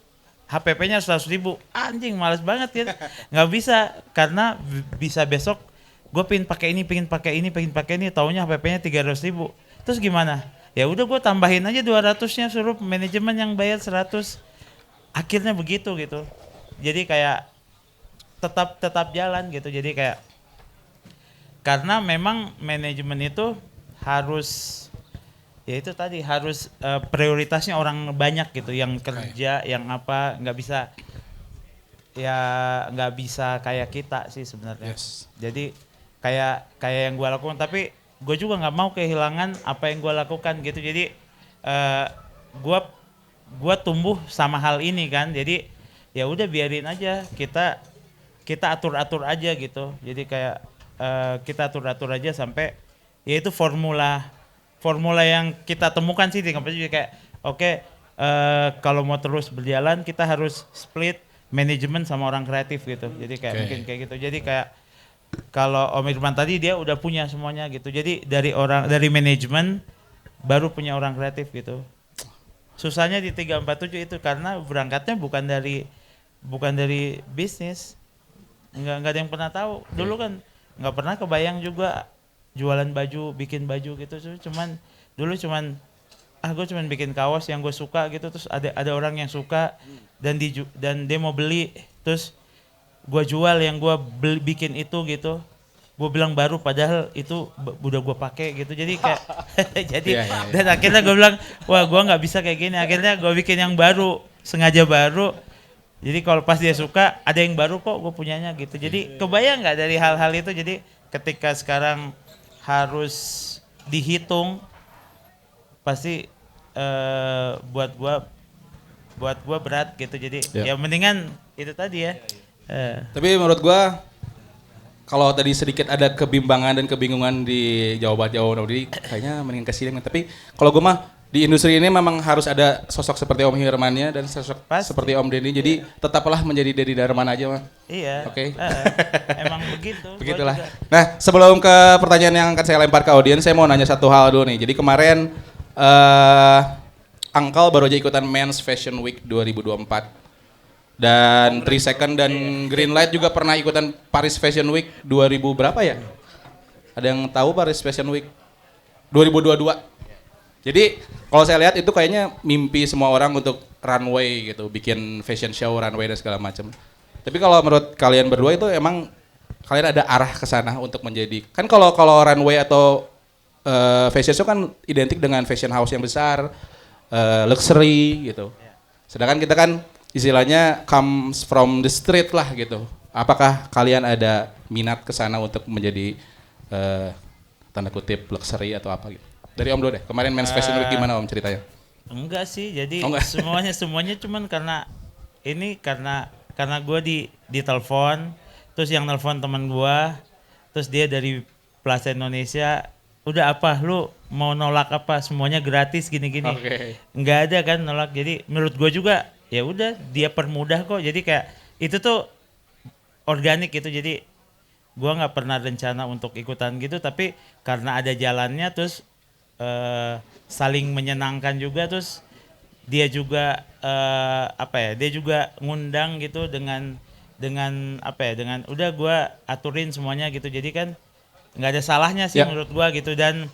HPP-nya 100.000. Anjing males banget ya. Nggak bisa karena bisa besok gue pengen pakai ini, taunya HPP-nya 300.000. Terus gimana? Ya udah gue tambahin aja 200-nya, suruh manajemen yang bayar 100. Akhirnya begitu gitu. Jadi kayak tetap jalan gitu. Jadi kayak karena memang manajemen itu harus ya itu tadi harus prioritasnya orang banyak gitu yang kerja yang apa nggak bisa kayak kita sih sebenarnya. Jadi kayak yang gue lakukan, tapi gue juga nggak mau kehilangan apa yang gue lakukan gitu. Jadi gue tumbuh sama hal ini kan, jadi ya udah biarin aja, kita atur aja gitu. Jadi kayak kita atur aja sampai ya itu formula yang kita temukan sih. Jadi kayak oke, kalau mau terus berjalan kita harus split manajemen sama orang kreatif gitu. Jadi kayak mungkin kayak gitu. Jadi kayak kalau Om Irman tadi dia udah punya semuanya gitu. Jadi dari manajemen baru punya orang kreatif gitu. Susahnya di 347 itu karena berangkatnya bukan dari bisnis. Enggak ada yang pernah tahu. Dulu kan nggak pernah kebayang juga jualan baju, bikin baju gitu. Cuman gue cuman bikin kaos yang gue suka gitu, terus ada orang yang suka dan dia mau beli, terus gue jual yang gue bikin itu gitu. Gue bilang baru padahal itu udah gue pakai gitu. Jadi kayak dan akhirnya gue bilang wah gue nggak bisa kayak gini. Akhirnya gue bikin yang baru, sengaja baru. Jadi kalau pas dia suka ada yang baru kok gue punyanya gitu. Jadi kebayang nggak dari hal-hal itu. Jadi ketika sekarang harus dihitung pasti buat gua berat gitu. Jadi ya mendingan itu tadi ya. Tapi menurut gua kalau tadi sedikit ada kebimbangan dan kebingungan di jawaban Audi, kayaknya mendingan kasih. Tapi kalau gua mah di industri ini memang harus ada sosok seperti Om Hirmannya dan sosok seperti Om Denny. Jadi tetaplah menjadi Dedi Darman aja mah. Iya. Oke. Emang begitu. Begitulah. Nah, sebelum ke pertanyaan yang akan saya lempar ke audiens, saya mau nanya satu hal dulu nih. Jadi kemarin Angkal baru aja ikutan Men's Fashion Week 2024. Dan 3 Second dan Greenlight juga pernah ikutan Paris Fashion Week 2000 berapa ya? Ada yang tahu Paris Fashion Week 2022? Jadi kalau saya lihat itu kayaknya mimpi semua orang untuk runway gitu, bikin fashion show, runway dan segala macam. Tapi kalau menurut kalian berdua itu emang kalian ada arah ke sana untuk menjadi, kan kalau runway atau fashion show kan identik dengan fashion house yang besar, luxury gitu. Sedangkan kita kan istilahnya comes from the street lah gitu. Apakah kalian ada minat ke sana untuk menjadi tanda kutip luxury atau apa gitu? Dari Om dulu deh, kemarin Men's Fashion Week gimana Om ceritanya? Enggak sih, jadi semuanya cuman karena gue di telepon, terus yang nelfon teman gue, terus dia dari Plaza Indonesia, udah apa lu mau nolak apa, semuanya gratis gini-gini. Enggak ada kan nolak. Jadi menurut gue juga ya udah dia permudah kok. Jadi kayak itu tuh organik gitu. Jadi gue nggak pernah rencana untuk ikutan gitu, tapi karena ada jalannya terus saling menyenangkan juga, terus dia juga dia juga ngundang gitu dengan udah gue aturin semuanya gitu. Jadi kan nggak ada salahnya sih menurut gue gitu, dan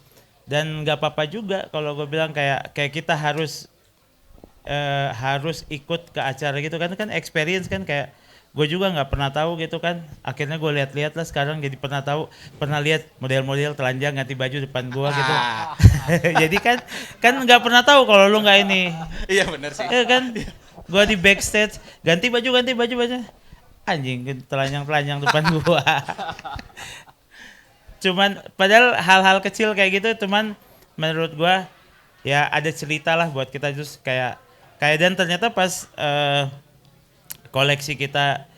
nggak apa-apa juga kalau gue bilang kayak kita harus ikut ke acara gitu kan experience kan. Kayak gue juga nggak pernah tahu gitu kan, akhirnya gue lihat lah sekarang jadi pernah lihat model-model telanjang ganti baju depan gue gitu. Jadi kan nggak pernah tahu kalau lu nggak ini. Iya benar sih. Ya kan, gue di backstage ganti baju anjing telanjang depan gue. Cuman padahal hal-hal kecil kayak gitu, cuman menurut gue ya ada cerita lah buat kita, terus kayak dan ternyata pas koleksi kita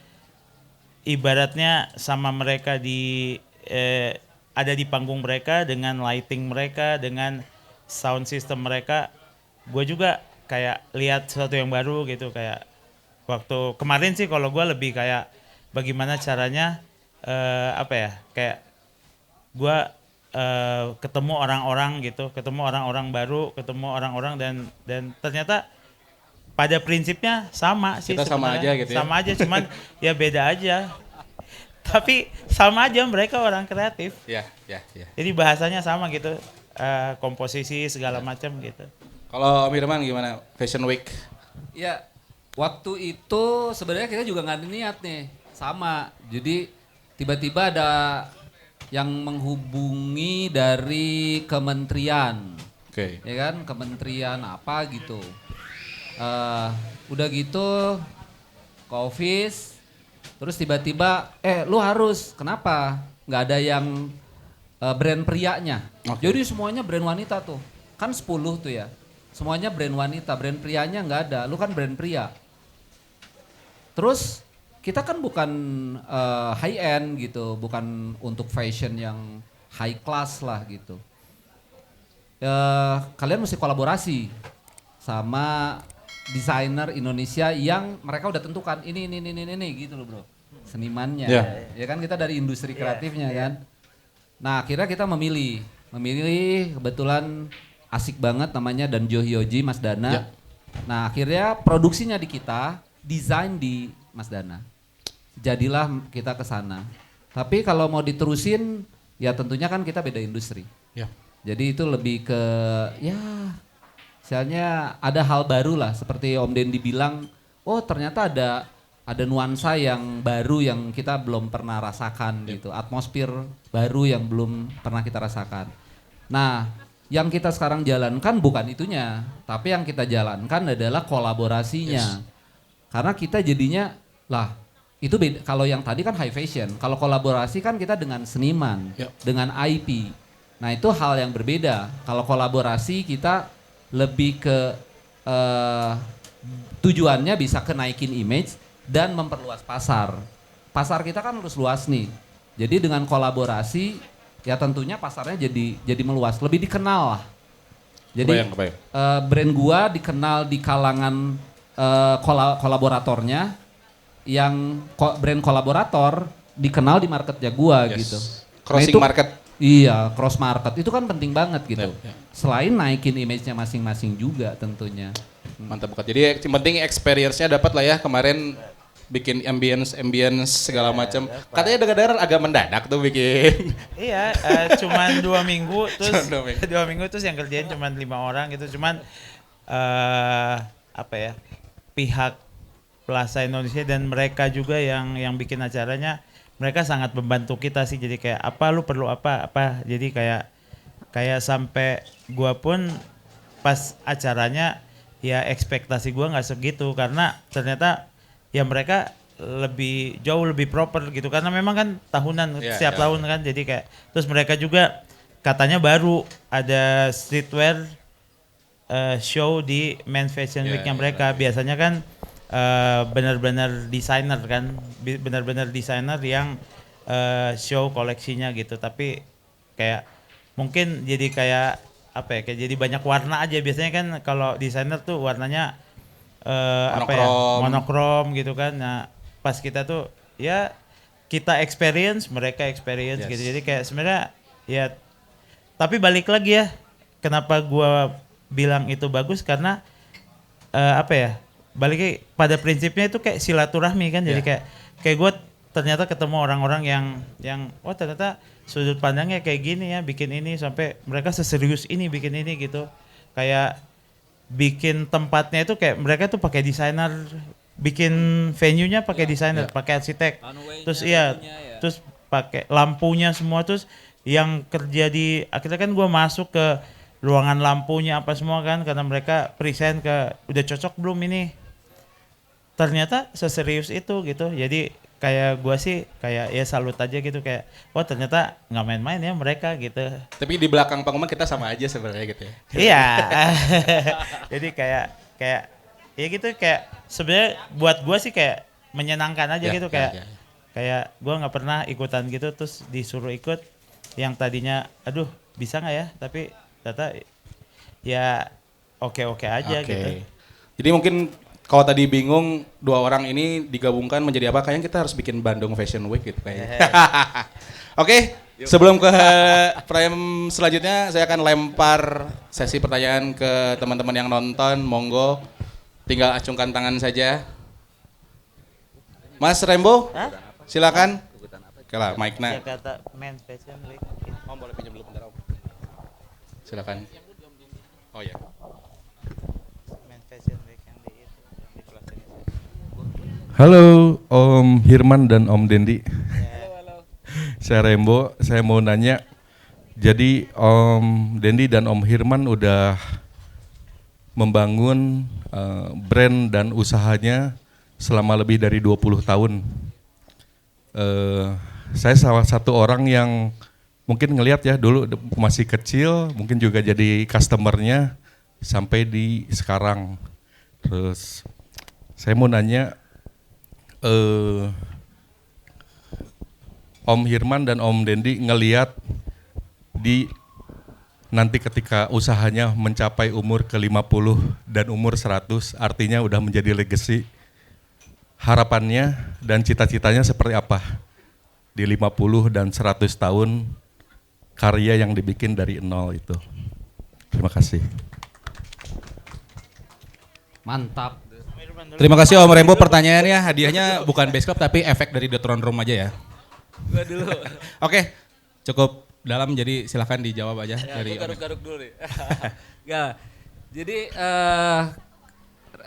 ibaratnya sama mereka ada di panggung mereka dengan lighting mereka, dengan sound system mereka, gue juga kayak lihat sesuatu yang baru gitu. Kayak waktu kemarin sih kalau gue lebih kayak bagaimana caranya kayak gue ketemu orang-orang gitu, ketemu orang-orang baru, ketemu orang-orang dan ternyata pada prinsipnya sama sih. Kita sama aja gitu ya. Sama aja, cuman ya beda aja. Tapi sama aja mereka orang kreatif. Ya. Jadi bahasanya sama gitu, komposisi segala macam gitu. Kalau Om Irman gimana? Fashion Week? Ya, waktu itu sebenarnya kita juga nggak ada niat nih, sama. Jadi tiba-tiba ada yang menghubungi dari kementerian, ya kan? Kementerian apa gitu. Udah gitu, ke office. Terus tiba-tiba, lu harus, kenapa? Nggak ada yang brand prianya. Jadi semuanya brand wanita tuh. Kan 10 tuh ya. Semuanya brand wanita, brand prianya nggak ada. Lu kan brand pria. Terus kita kan bukan high end gitu. Bukan untuk fashion yang high class lah gitu. Kalian mesti kolaborasi sama desainer Indonesia yang mereka udah tentukan ini gitu loh bro, senimannya, ya kan kita dari industri kreatifnya kan. Nah akhirnya kita memilih kebetulan asik banget namanya Danjo Hyoji Mas Dana. Nah akhirnya produksinya di kita, desain di Mas Dana, jadilah kita ke sana. Tapi kalau mau diterusin ya tentunya kan kita beda industri. Jadi itu lebih ke misalnya ada hal baru lah seperti Om Dendi bilang, oh ternyata ada nuansa yang baru yang kita belum pernah rasakan gitu, atmosfer baru yang belum pernah kita rasakan. Nah, yang kita sekarang jalankan bukan itunya, tapi yang kita jalankan adalah kolaborasinya. Karena kita jadinya lah itu beda, kalau yang tadi kan high fashion, kalau kolaborasi kan kita dengan seniman, dengan IP. Nah, itu hal yang berbeda. Kalau kolaborasi kita lebih ke tujuannya bisa kenaikin image dan memperluas pasar. Pasar kita kan harus luas nih. Jadi dengan kolaborasi ya tentunya pasarnya jadi meluas, lebih dikenal lah. Jadi brand gua dikenal di kalangan kolaboratornya, yang brand kolaborator dikenal di marketnya gua gitu. Crossing market. Iya, cross market itu kan penting banget gitu. Selain naikin image-nya masing-masing juga tentunya. Mantap banget. Jadi yang penting experience-nya dapat lah ya. Kemarin bikin ambience segala macam. Katanya dengar agak mendadak tuh bikin. Iya, cuman 2 minggu terus 2 minggu terus yang kerjain cuman 5 orang gitu. Cuman pihak Plaza Indonesia dan mereka juga yang bikin acaranya, mereka sangat membantu kita sih. Jadi kayak lu perlu apa jadi kayak sampai gua pun pas acaranya ya ekspektasi gua nggak segitu, karena ternyata ya mereka jauh lebih proper gitu, karena memang kan tahunan setiap tahun kan. Jadi kayak terus mereka juga katanya baru ada streetwear show di Men's Fashion Week-nya mereka. Biasanya kan benar-benar desainer kan, benar-benar desainer yang show koleksinya gitu. Tapi kayak mungkin jadi kayak kayak jadi banyak warna aja. Biasanya kan kalau desainer tuh warnanya monokrom gitu kan. Nah pas kita tuh ya kita experience, mereka experience gitu. Jadi kayak sebenarnya ya, tapi balik lagi ya, kenapa gua bilang itu bagus karena balik lagi pada prinsipnya itu kayak silaturahmi kan. Jadi kayak gue ternyata ketemu orang-orang yang ternyata sudut pandangnya kayak gini ya, bikin ini sampai mereka seserius ini bikin ini gitu. Kayak bikin tempatnya itu kayak mereka tuh pakai desainer, bikin venue-nya pakai desainer, pakai arsitek. Terus terus pakai lampunya semua, terus yang kerja di akhirnya kan gue masuk ke ruangan lampunya apa semua kan, karena mereka present ke udah cocok belum ini. Ternyata seserius itu gitu. Jadi kayak gua sih kayak ya salut aja gitu, kayak ternyata nggak main-main ya mereka gitu. Tapi di belakang panggung kita sama aja sebenarnya gitu ya. Iya. Jadi kayak ya gitu, kayak sebenarnya buat gua sih kayak menyenangkan aja gitu, kayak gua nggak pernah ikutan gitu terus disuruh ikut yang tadinya aduh bisa nggak ya, tapi ternyata ya oke aja gitu. Jadi mungkin kalau tadi bingung 2 orang ini digabungkan menjadi apa, kayaknya kita harus bikin Bandung Fashion Week gitu kayaknya. Oke, Sebelum ke frame selanjutnya, saya akan lempar sesi pertanyaan ke teman-teman yang nonton. Monggo, tinggal acungkan tangan saja. Mas Rembo, silakan. Oke lah, mic-nya. Jakarta Men Fashion Week. Om boleh pinjam dulu bentar, Om. Silakan. Oh ya. Men Fashion Week yang di kelas ini. Halo Om Hirman dan Om Dendi. Saya Rembo, saya mau nanya. Jadi Om Dendi dan Om Hirman udah membangun brand dan usahanya selama lebih dari 20 tahun. Saya salah satu orang yang mungkin ngelihat ya dulu masih kecil, mungkin juga jadi customernya sampai di sekarang. Terus saya mau nanya, Om Hirman dan Om Dendi ngelihat di nanti ketika usahanya mencapai umur ke-50 dan umur 100, artinya udah menjadi legacy. Harapannya dan cita-citanya seperti apa di 50 dan 100 tahun karya yang dibikin dari nol itu. Terima kasih. Mantap. Terima kasih Om Rembo, pertanyaannya hadiahnya bukan base club tapi efek dari The Throne Room aja ya. Gua dulu. Oke, cukup dalam, jadi silahkan dijawab aja Ya, dari garuk-garuk dulu nih. Ya, jadi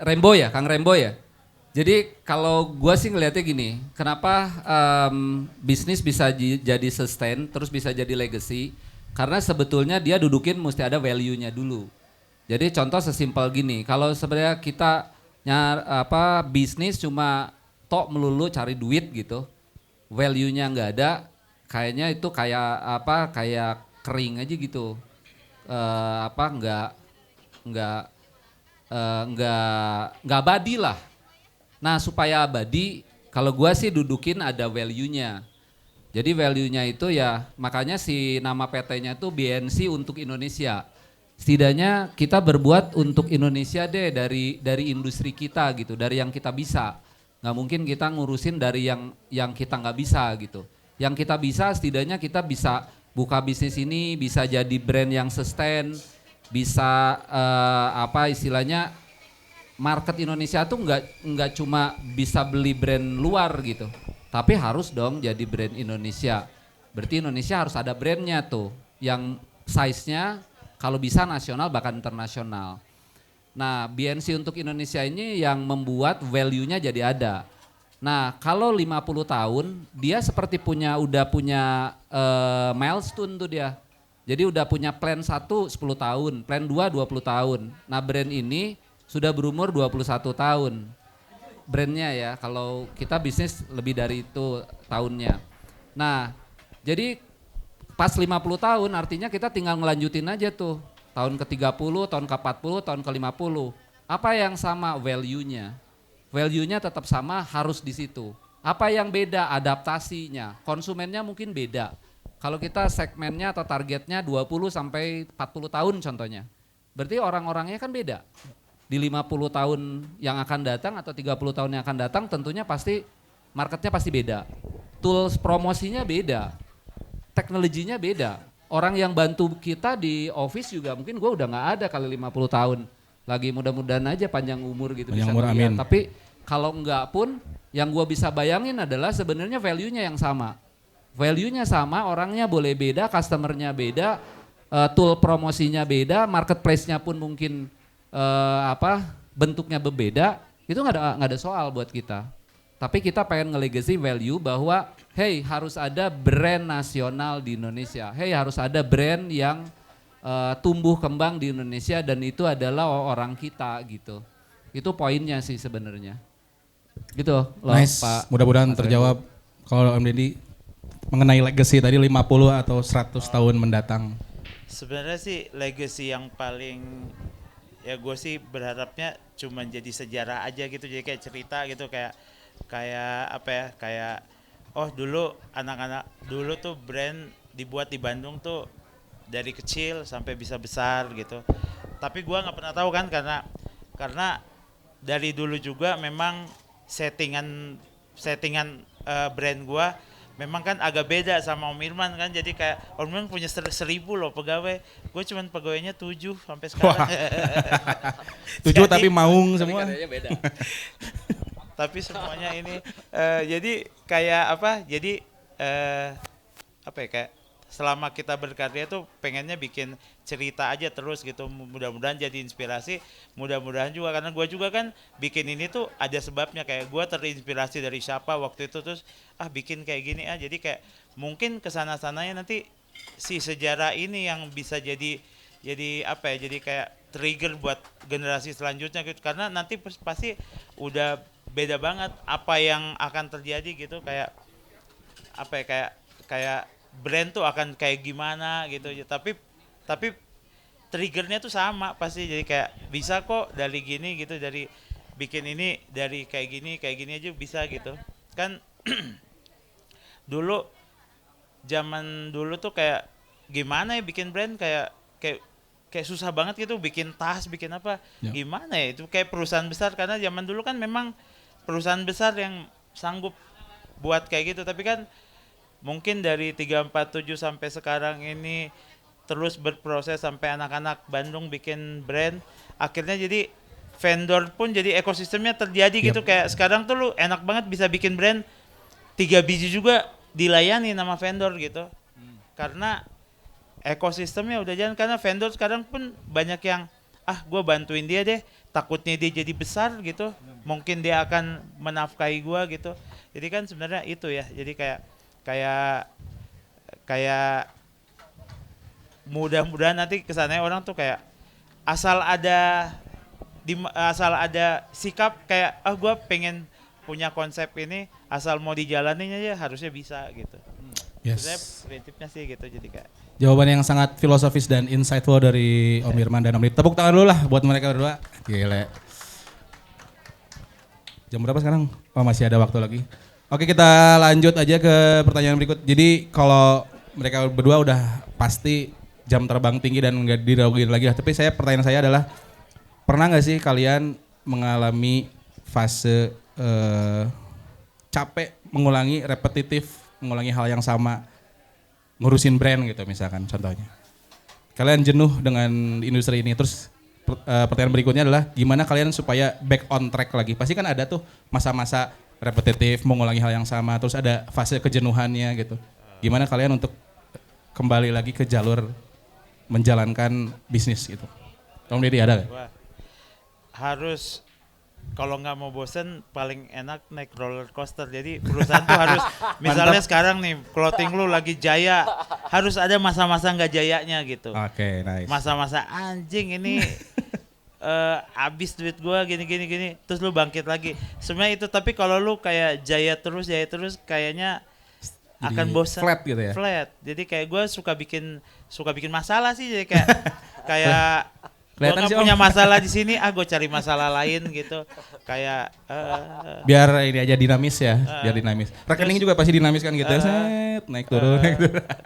Rembo ya, Kang Rembo ya. Jadi kalau gua sih ngelihatnya gini, kenapa bisnis bisa jadi sustain, terus bisa jadi legacy? Karena sebetulnya dia dudukin mesti ada value-nya dulu. Jadi contoh sesimpel gini, kalau sebenarnya kita bisnis cuma tok melulu cari duit gitu, value-nya nggak ada, kayaknya itu kayak kering aja gitu, nggak abadi lah. Nah supaya abadi, kalau gua sih dudukin ada value-nya. Jadi value-nya itu ya, makanya si nama PT-nya itu BNC untuk Indonesia. Setidaknya kita berbuat untuk Indonesia deh, dari industri kita gitu, dari yang kita bisa. Nggak mungkin kita ngurusin dari yang kita nggak bisa gitu. Yang kita bisa, setidaknya kita bisa buka bisnis ini, bisa jadi brand yang sustain, bisa istilahnya market Indonesia tuh nggak cuma bisa beli brand luar gitu, tapi harus dong jadi brand Indonesia. Berarti Indonesia harus ada brandnya tuh, yang size-nya kalau bisa nasional bahkan internasional. Nah, BNC untuk Indonesia ini yang membuat value-nya jadi ada. Nah, kalau 50 tahun dia seperti udah punya milestone tuh dia. Jadi udah punya plan 1 10 tahun, plan 2 20 tahun. Nah, brand ini sudah berumur 21 tahun. Brandnya ya, kalau kita bisnis lebih dari itu tahunnya. Nah, jadi pas 50 tahun artinya kita tinggal ngelanjutin aja tuh. Tahun ke-30, tahun ke-40, tahun ke-50. Apa yang sama value-nya? Value-nya tetap sama, harus di situ. Apa yang beda? Adaptasinya. Konsumennya mungkin beda. Kalau kita segmennya atau targetnya 20 sampai 40 tahun contohnya. Berarti orang-orangnya kan beda. Di 50 tahun yang akan datang atau 30 tahun yang akan datang tentunya pasti marketnya pasti beda. Tools promosinya beda. Teknologinya beda. Orang yang bantu kita di office juga mungkin gue udah gak ada kali 50 tahun. Lagi mudah-mudahan aja panjang umur gitu. Panjang bisa umur, amin. Tapi kalau enggak pun yang gue bisa bayangin adalah sebenarnya value-nya yang sama. Value-nya sama, orangnya boleh beda, customer-nya beda, tool promosinya beda, marketplace-nya pun mungkin bentuknya berbeda. Itu nggak ada soal buat kita. Tapi kita pengen nge-legacy value bahwa hey harus ada brand nasional di Indonesia. Hey harus ada brand yang tumbuh kembang di Indonesia dan itu adalah orang kita gitu. Itu poinnya sih sebenarnya. Gitu loh nice. Pak. Mudah-mudahan terjawab. Kalau Om Dendi mengenai legacy tadi 50 atau 100 tahun mendatang. Sebenarnya sih legacy yang paling ya gue sih berharapnya cuma jadi sejarah aja gitu, jadi kayak cerita gitu, kayak oh dulu anak-anak dulu tuh brand dibuat di Bandung tuh dari kecil sampai bisa besar gitu. Tapi gua nggak pernah tahu kan karena dari dulu juga memang settingan brand gua memang kan agak beda sama Om Irman kan, jadi kayak Om Irman punya 1.000 loh pegawai, gue cuman pegawainya 7 sampai sekarang. 7 tapi maung semua. beda. Tapi semuanya ini jadi kayak apa? Jadi apa ya, kayak selama kita berkarya tuh pengennya bikin cerita aja terus gitu, mudah-mudahan jadi inspirasi, mudah-mudahan juga karena gue juga kan bikin ini tuh ada sebabnya, kayak gue terinspirasi dari siapa waktu itu, terus bikin kayak gini jadi kayak mungkin kesana-sananya nanti si sejarah ini yang bisa jadi apa ya, jadi kayak trigger buat generasi selanjutnya gitu, karena nanti pasti udah beda banget apa yang akan terjadi gitu, kayak apa ya, kayak brand tuh akan kayak gimana gitu, tapi triggernya tuh sama pasti, jadi kayak bisa kok dari gini gitu, dari bikin ini dari kayak gini aja bisa gitu kan. Zaman dulu tuh kayak gimana ya bikin brand, kayak susah banget gitu, bikin tas bikin apa gimana ya, itu kayak perusahaan besar, karena zaman dulu kan memang perusahaan besar yang sanggup buat kayak gitu, tapi kan mungkin dari 347 sampai sekarang ini terus berproses sampai anak-anak Bandung bikin brand, akhirnya jadi vendor pun jadi ekosistemnya terjadi gitu, kayak sekarang tuh lu enak banget bisa bikin brand 3 biji juga dilayani nama vendor gitu, karena ekosistemnya udah jalan, karena vendor sekarang pun banyak yang gue bantuin dia deh, takutnya dia jadi besar gitu, mungkin dia akan menafkahi gua gitu, jadi kan sebenarnya itu ya, jadi kayak mudah-mudahan nanti kesannya orang tuh kayak asal ada sikap kayak gue pengen punya konsep ini, asal mau dijalanin aja harusnya bisa gitu. Sebenarnya prinsipnya sih gitu, jadi kayak jawaban yang sangat filosofis dan insightful dari Om Irman dan Om Didi. Tepuk tangan dulu lah buat mereka berdua. Gile. Jam berapa sekarang? Oh, masih ada waktu lagi. Oke, kita lanjut aja ke pertanyaan berikut. Jadi kalau mereka berdua udah pasti jam terbang tinggi dan nggak diraguin lagi lah. Tapi pertanyaan saya adalah, pernah nggak sih kalian mengalami fase capek repetitif mengulangi hal yang sama, ngurusin brand gitu misalkan contohnya. Kalian jenuh dengan industri ini, terus pertanyaan berikutnya adalah gimana kalian supaya back on track lagi? Pasti kan ada tuh masa-masa repetitif, mengulangi hal yang sama, terus ada fase kejenuhannya gitu. Gimana kalian untuk kembali lagi ke jalur menjalankan bisnis gitu? Om Didi ada gak? Harus, kalau nggak mau bosen paling enak naik roller coaster. Jadi perusahaan tuh harus, misalnya sekarang nih clothing lu lagi jaya, harus ada masa-masa nggak jayanya gitu. Oke, nice. Masa-masa anjing ini abis duit gua gini, terus lu bangkit lagi. Sebenarnya itu, tapi kalau lu kayak jaya terus kayaknya jadi akan bosan. Flat gitu ya? Flat. Jadi kayak gua suka bikin masalah sih, jadi kayak gue nggak punya masalah di sini, gue cari masalah lain gitu, kayak biar ini aja dinamis ya, biar dinamis. Rekening juga pasti dinamis kan gitu, naik turun.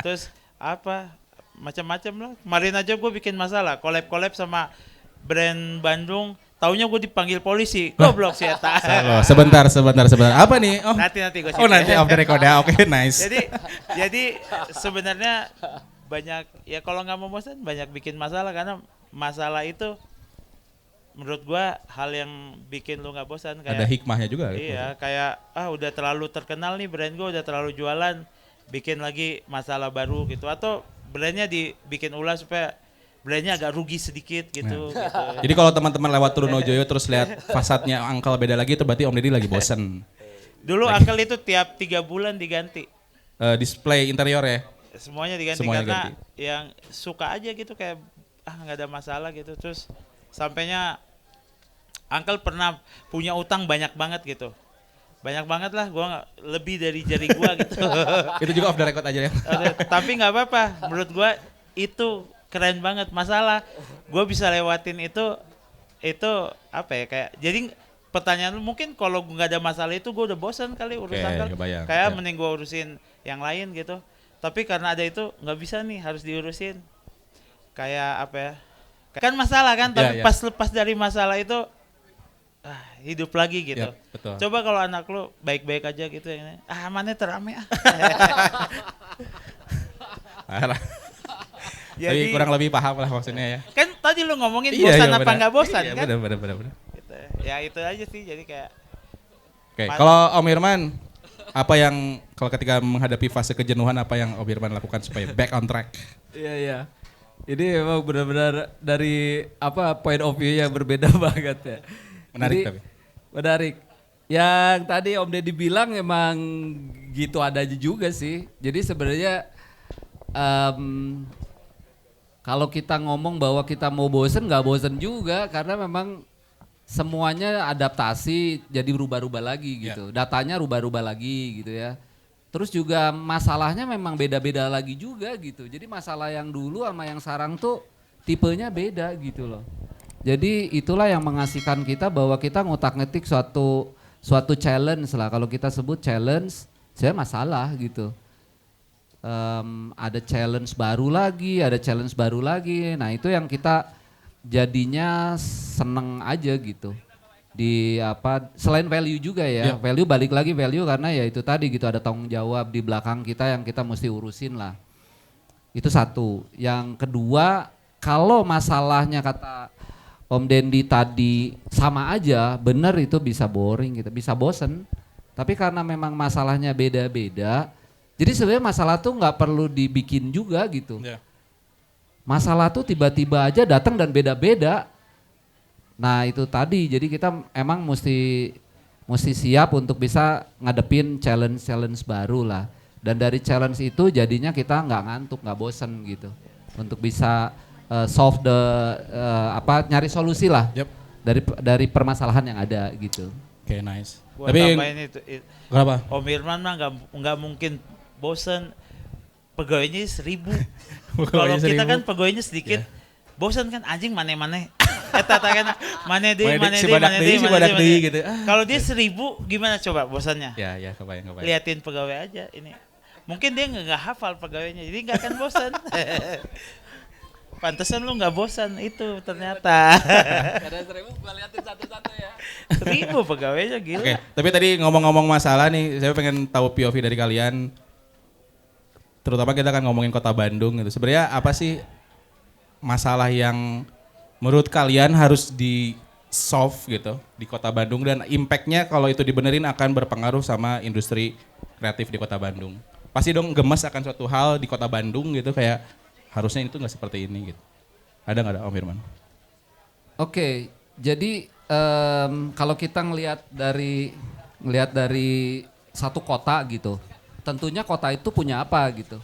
Terus apa, macam-macam lah. Kemarin aja gue bikin masalah, collab sama brand Bandung, taunya gue dipanggil polisi, goblok sih eta. Sebentar. Apa nih? Oh, nanti gue. Oh nanti off the record ya, oke, nice. Jadi sebenarnya banyak ya, kalau nggak mau bosan banyak bikin masalah, karena masalah itu menurut gua hal yang bikin lu nggak bosan. Kayak, ada hikmahnya juga. Iya, kayak udah terlalu terkenal nih brand gua, udah terlalu jualan, bikin lagi masalah baru gitu, atau brandnya dibikin ulas supaya brandnya agak rugi sedikit gitu. Nah. Gitu. Jadi kalau teman-teman lewat Trunojoyo terus lihat fasadnya Uncle beda lagi, itu berarti Om Didi lagi bosen. Dulu Uncle itu tiap 3 bulan diganti. Display interior ya? Semuanya diganti karena yang suka aja gitu, kayak nggak ada masalah gitu. Terus sampainya Uncle pernah punya utang banyak banget gitu, banyak banget lah, gua lebih dari jari gua gitu. Itu juga off the record aja ya. Tapi nggak apa-apa, menurut gua itu keren banget. Masalah gua bisa lewatin itu apa ya, kayak jadi pertanyaan lu, mungkin kalau nggak ada masalah itu gua udah bosan kali urus Uncle, kayak mending gua urusin yang lain gitu. Tapi karena ada itu nggak bisa nih, harus diurusin. Kayak apa ya, kan masalah kan, tapi pas lepas dari masalah itu hidup lagi gitu. Yap, betul. Coba kalau anak lu baik-baik aja gitu ya. Mana terame ah. Jadi kurang lebih paham lah maksudnya ya. Kan tadi lu ngomongin bosan apa nggak bosan kan? Benar. Gitu. Ya itu aja sih, jadi kayak. Oke, kalau Om Irman, apa yang kalau ketika menghadapi fase kejenuhan apa yang Om Irman lakukan supaya back on track? Iya. Ini memang benar-benar dari point of view yang berbeda banget ya. Menarik. Jadi, tapi. menarik. Yang tadi Om Deddy bilang emang gitu adanya juga sih. Jadi sebenarnya kalau kita ngomong bahwa kita mau bosen, nggak bosen juga karena memang semuanya adaptasi jadi berubah-ubah lagi gitu. Datanya rubah-rubah lagi gitu ya. Terus juga masalahnya memang beda-beda lagi juga gitu. Jadi masalah yang dulu sama yang sekarang tuh tipenya beda gitu loh. Jadi itulah yang mengasihkan kita bahwa kita ngutak-ngetik suatu challenge lah. Kalau kita sebut challenge, saya masalah gitu. Ada challenge baru lagi, Nah itu yang kita jadinya seneng aja gitu. Selain value juga ya, value balik lagi value karena ya itu tadi gitu, ada tanggung jawab di belakang kita yang kita mesti urusin lah. Itu satu. Yang kedua, kalau masalahnya kata Om Dendi tadi sama aja, bener itu bisa boring gitu, bisa bosen. Tapi karena memang masalahnya beda-beda, jadi sebenarnya masalah tuh nggak perlu dibikin juga gitu. Masalah tuh tiba-tiba aja datang dan beda-beda. Nah itu tadi, jadi kita emang mesti siap untuk bisa ngadepin challenge baru lah. Dan dari challenge itu jadinya kita nggak ngantuk, nggak bosen gitu. Untuk bisa solve nyari solusi lah dari permasalahan yang ada gitu. Oke, nice. Gua tambahin itu. Kenapa? Om Irman mah nggak mungkin bosen. Pegawainya 1.000. Kalau kita kan pegawainya sedikit, bosan kan anjing mana-mana. Eta kan mana deh gitu. Kalau dia 1.000 gimana coba bosannya? Ya, kebayang. Liatin pegawai aja ini. Mungkin dia nggak hafal pegawainya, jadi nggak akan bosan. Pantesan lu nggak bosan itu ternyata. Ada 1.000 gua liatin satu-satu ya. 1.000 pegawainya gila. Oke, tapi tadi ngomong-ngomong masalah nih, saya pengen tahu POV dari kalian. Terutama kita kan ngomongin kota Bandung gitu. Sebenarnya apa sih masalah yang menurut kalian harus di solve gitu di kota Bandung dan impactnya kalau itu dibenerin akan berpengaruh sama industri kreatif di kota Bandung. Pasti dong gemes akan suatu hal di kota Bandung gitu kayak harusnya itu nggak seperti ini gitu. Ada nggak Om Firman? Oke, jadi kalau kita ngelihat dari satu kota gitu. Tentunya kota itu punya apa gitu.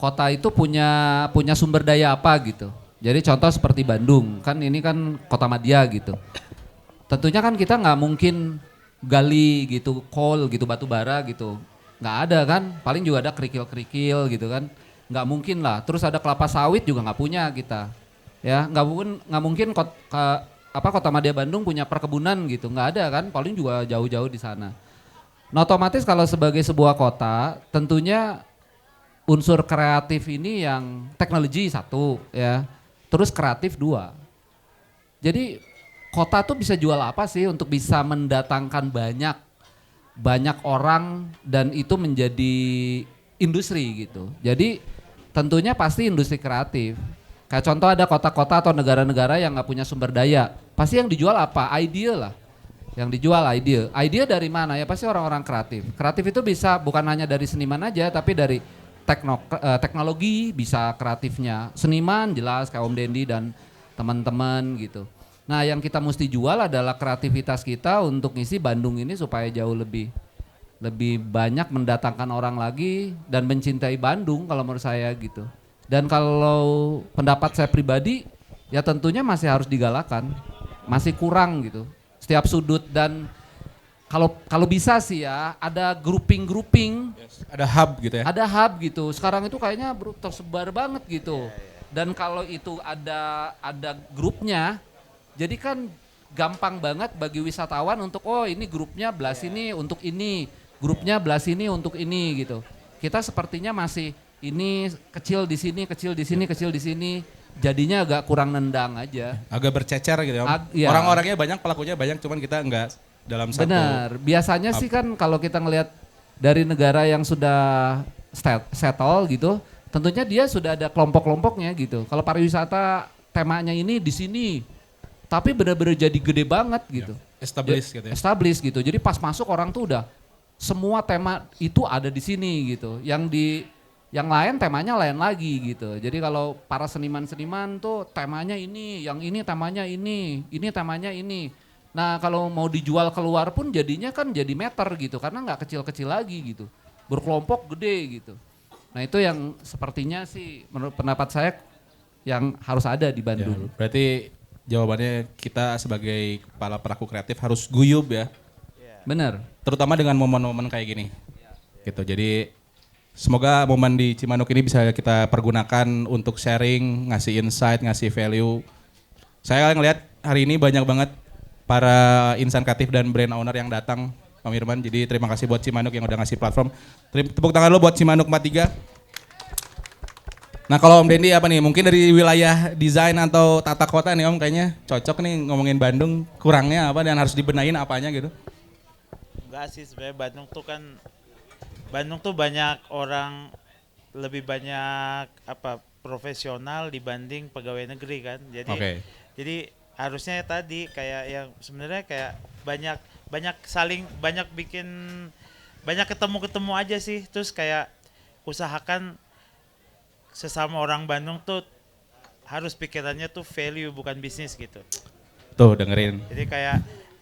Kota itu punya sumber daya apa gitu. Jadi contoh seperti Bandung, kan ini kan kota madya gitu. Tentunya kan kita nggak mungkin gali gitu, coal gitu, batu bara gitu. Nggak ada kan, paling juga ada kerikil-kerikil gitu kan. Nggak mungkin lah, terus ada kelapa sawit juga nggak punya kita. Ya nggak mungkin kota madya Bandung punya perkebunan gitu, nggak ada kan, paling juga jauh-jauh di sana. Nah otomatis kalau sebagai sebuah kota tentunya unsur kreatif ini yang teknologi satu ya, terus kreatif dua. Jadi kota tuh bisa jual apa sih untuk bisa mendatangkan banyak orang dan itu menjadi industri gitu. Jadi tentunya pasti industri kreatif. Kayak contoh ada kota-kota atau negara-negara yang nggak punya sumber daya, pasti yang dijual apa? Idea lah. Yang dijual ide. Ide dari mana? Ya pasti orang-orang kreatif. Kreatif itu bisa bukan hanya dari seniman aja, tapi dari teknologi bisa kreatifnya. Seniman jelas kayak Om Dendi dan teman-teman gitu. Nah yang kita mesti jual adalah kreativitas kita untuk ngisi Bandung ini supaya jauh lebih banyak mendatangkan orang lagi dan mencintai Bandung kalau menurut saya gitu. Dan kalau pendapat saya pribadi ya tentunya masih harus digalakan. Masih kurang gitu. Setiap sudut dan kalau bisa sih ya ada grouping, ada hub gitu ya. Ada hub gitu. Sekarang itu kayaknya tersebar banget gitu. Dan kalau itu ada grupnya, jadi kan gampang banget bagi wisatawan untuk ini grupnya belah sini untuk ini, grupnya belah sini untuk ini gitu. Kita sepertinya masih ini kecil di sini, kecil di sini, kecil di sini. jadinya agak kurang nendang aja. Agak bercecer gitu ya. Iya. Orang-orangnya banyak, pelakunya banyak, cuman kita enggak dalam satu. Benar. Biasanya sih kan kalau kita ngelihat dari negara yang sudah settle gitu, tentunya dia sudah ada kelompok-kelompoknya gitu. Kalau pariwisata temanya ini di sini, tapi benar-benar jadi gede banget gitu. Established gitu ya. Established gitu. Jadi pas masuk orang tuh udah semua tema itu ada di sini gitu. Yang lain temanya lain lagi gitu. Jadi kalau para seniman-seniman tuh temanya ini, yang ini temanya ini temanya ini. Nah kalau mau dijual keluar pun jadinya kan jadi meter gitu, karena nggak kecil-kecil lagi gitu. Berkelompok gede gitu. Nah itu yang sepertinya sih menurut pendapat saya yang harus ada di Bandung. Ya, berarti jawabannya kita sebagai kepala pelaku kreatif harus guyub ya. Bener. Terutama dengan momen-momen kayak gini. Gitu. Jadi semoga momen di Cimanuk ini bisa kita pergunakan untuk sharing, ngasih insight, ngasih value. Saya ngelihat hari ini banyak banget para insan kreatif dan brand owner yang datang, Pak Mirman. Jadi terima kasih buat Cimanuk yang udah ngasih platform. Tepuk tangan lo buat Cimanuk 43. Nah kalau Om Dendi apa nih, mungkin dari wilayah desain atau tata kota nih Om kayaknya cocok nih ngomongin Bandung, kurangnya apa dan harus dibenahin apanya gitu? Enggak sih, sebenarnya Bandung tuh banyak orang, lebih banyak profesional dibanding pegawai negeri kan. Jadi harusnya tadi kayak yang sebenarnya kayak banyak ketemu aja sih, terus kayak usahakan sesama orang Bandung tuh harus pikirannya tuh value bukan bisnis gitu. Tuh dengerin. Jadi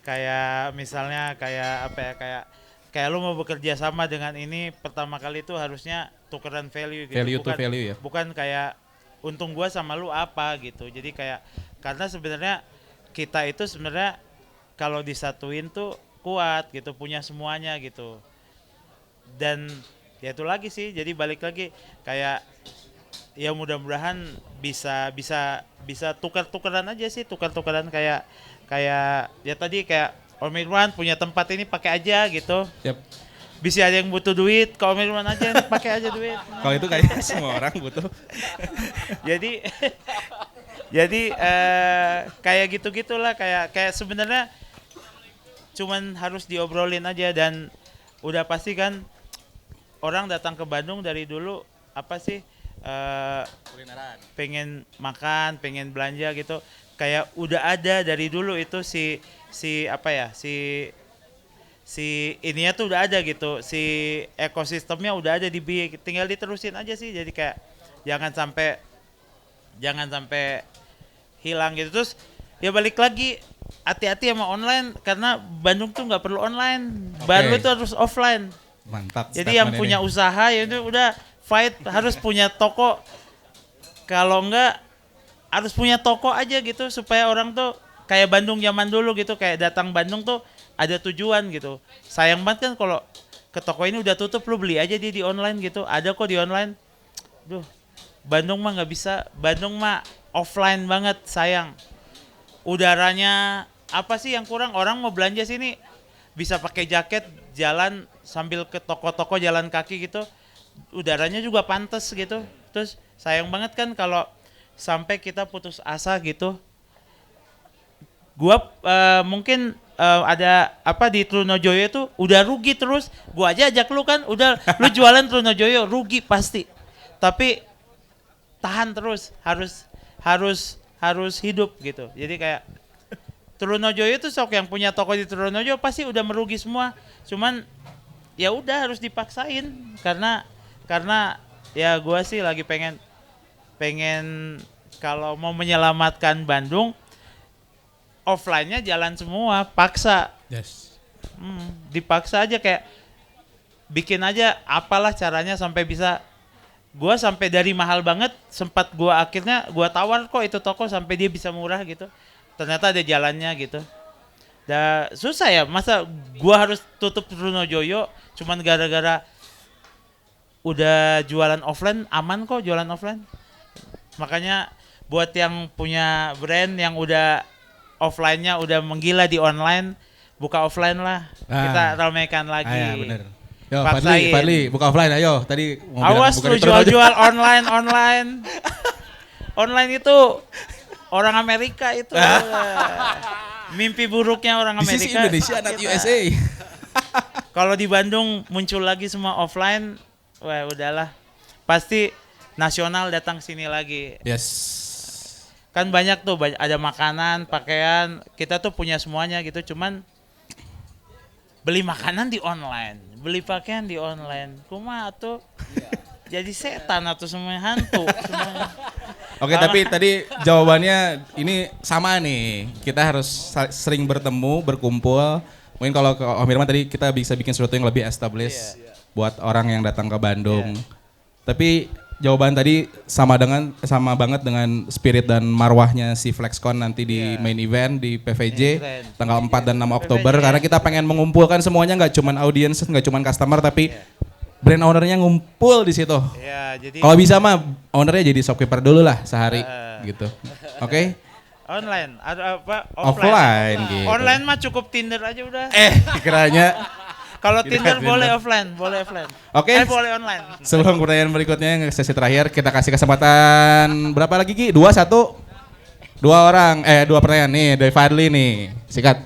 kayak misalnya kayak lu mau bekerja sama dengan ini, pertama kali itu harusnya tukeran value gitu. Value to value ya. Bukan kayak untung gua sama lu apa gitu. Jadi kayak karena sebenarnya kita itu sebenarnya kalau disatuin tuh kuat gitu, punya semuanya gitu. Dan ya itu lagi sih, jadi balik lagi kayak ya mudah-mudahan bisa tukar-tukaran aja sih, tukar-tukaran kayak ya tadi kayak Om Irwan punya tempat ini pakai aja gitu. Yep. Bisa ada yang butuh duit, kalau Om Irwan aja pakai aja duit. Kalau itu kayaknya semua orang butuh. jadi kayak gitu-gitulah, kayak sebenarnya cuman harus diobrolin aja, dan udah pasti kan orang datang ke Bandung dari dulu apa sih? Pengen makan, pengen belanja gitu, kayak udah ada dari dulu itu si ininya tuh udah ada gitu, si ekosistemnya udah ada tinggal diterusin aja sih. Jadi kayak jangan sampai hilang gitu. Terus ya balik lagi, hati-hati sama online, karena Bandung tuh nggak perlu online, Bandung tuh harus offline. Mantap. Jadi yang punya usaha ya itu udah fight, harus punya toko. Kalau enggak harus punya toko aja gitu, supaya orang tuh kayak Bandung zaman dulu gitu, kayak datang Bandung tuh ada tujuan gitu. Sayang banget kan kalau ke toko ini udah tutup, lu beli aja dia di online gitu. Ada kok di online. Duh, Bandung mah nggak bisa. Bandung mah offline banget, sayang. Udaranya apa sih yang kurang? Orang mau belanja sini bisa pakai jaket, jalan sambil ke toko-toko jalan kaki gitu. Udaranya juga pantas gitu. Terus sayang banget kan kalau sampai kita putus asa gitu. Gua mungkin ada di Trunojoyo itu udah rugi terus. Gua aja ajak lu kan, udah lu jualan Trunojoyo rugi pasti. Tapi tahan terus, harus hidup gitu. Jadi kayak Trunojoyo itu sok yang punya toko di Trunojoyo pasti udah merugi semua. Cuman ya udah harus dipaksain karena ya gua sih lagi pengen kalau mau menyelamatkan Bandung, offline-nya jalan semua, paksa. Yes. Dipaksa aja, kayak bikin aja apalah caranya sampai bisa. Gua sampai dari mahal banget, sempat akhirnya gua tawar kok itu toko sampai dia bisa murah gitu. Ternyata ada jalannya gitu. Susah ya, masa gua harus tutup Trunojoyo cuman gara-gara udah jualan offline, aman kok jualan offline. Makanya buat yang punya brand yang udah offline-nya udah menggila di online, buka offline lah. Kita ramaikan lagi. Ya bener. Yo Fadli, buka offline ayo. Tadi awas lu jual-jual online. Online itu orang Amerika itu. Mimpi buruknya orang Amerika. This is Indonesia, not USA. Kalau di Bandung muncul lagi semua offline, wah udahlah. Pasti nasional datang sini lagi. Yes. Kan banyak tuh, ada makanan, pakaian, kita tuh punya semuanya gitu, cuman beli makanan di online, beli pakaian di online. Kumaha tuh? Jadi setan atau semuanya hantu semuanya. Oke, tapi tadi jawabannya ini sama nih. Kita harus sering bertemu, berkumpul. Mungkin kalau ke Om Irman tadi kita bisa bikin sesuatu yang lebih established buat orang yang datang ke Bandung. Tapi jawaban tadi sama banget dengan spirit dan marwahnya si FlexCon nanti di main event di PVJ tanggal 4 dan 6 Oktober karena kita pengen mengumpulkan semuanya, nggak cuman audiens, nggak cuman customer tapi brand ownernya ngumpul di situ. Kalau bisa mah ownernya jadi shopkeeper dulu lah sehari gitu. Oke? Online atau apa? Offline gitu. Online mah cukup Tinder aja udah. Kiranya. Kalau Tinder boleh offline, boleh offline. Oke. Boleh online. Sebelum pertanyaan berikutnya yang sesi terakhir, kita kasih kesempatan berapa lagi Ki? 2, 1? 2 orang, 2 pertanyaan nih dari Fadli nih. Sikat.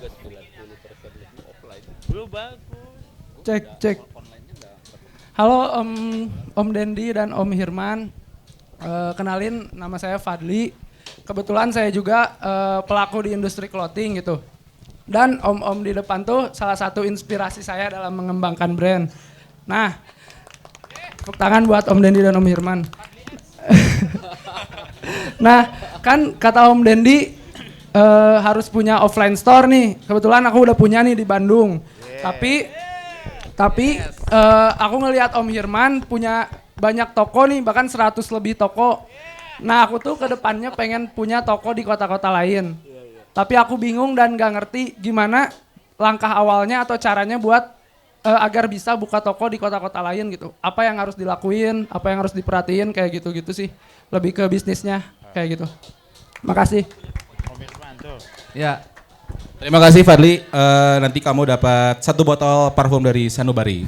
Cek. Halo Om Dendi dan Om Hirman. Kenalin, nama saya Fadli. Kebetulan saya juga pelaku di industri clothing gitu. Dan om-om di depan tuh salah satu inspirasi saya dalam mengembangkan brand. Nah, tepuk tangan buat Om Dendi dan Om Hirman. Nah, kan kata Om Dendi harus punya offline store nih. Kebetulan aku udah punya nih di Bandung. Tapi aku ngelihat Om Hirman punya banyak toko nih, bahkan 100 lebih toko. Nah, aku tuh ke depannya pengen punya toko di kota-kota lain. Tapi aku bingung dan gak ngerti gimana langkah awalnya atau caranya buat agar bisa buka toko di kota-kota lain gitu. Apa yang harus dilakuin, apa yang harus diperhatiin kayak gitu-gitu sih. Lebih ke bisnisnya kayak gitu. Makasih. Ya. Terima kasih Fadli. Nanti kamu dapat 1 botol parfum dari Sanubari.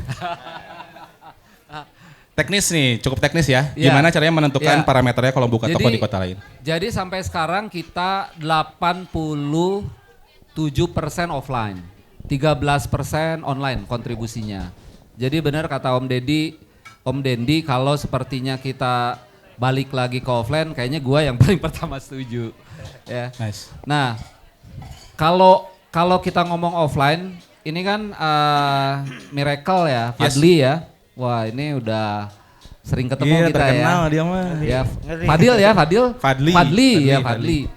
Teknis nih, cukup teknis ya. Gimana caranya menentukan parameternya kalau buka toko di kota lain? Jadi sampai sekarang kita 87% offline, 13% online kontribusinya. Jadi benar kata Om Dendi kalau sepertinya kita balik lagi ke offline, kayaknya gua yang paling pertama setuju. Ya. Nice. Nah, kalau kita ngomong offline, ini kan Miracle ya, Fadli ya. Wah, ini udah sering ketemu kita terkenal ya. Dia mah. Ya, Fadil. Fadli.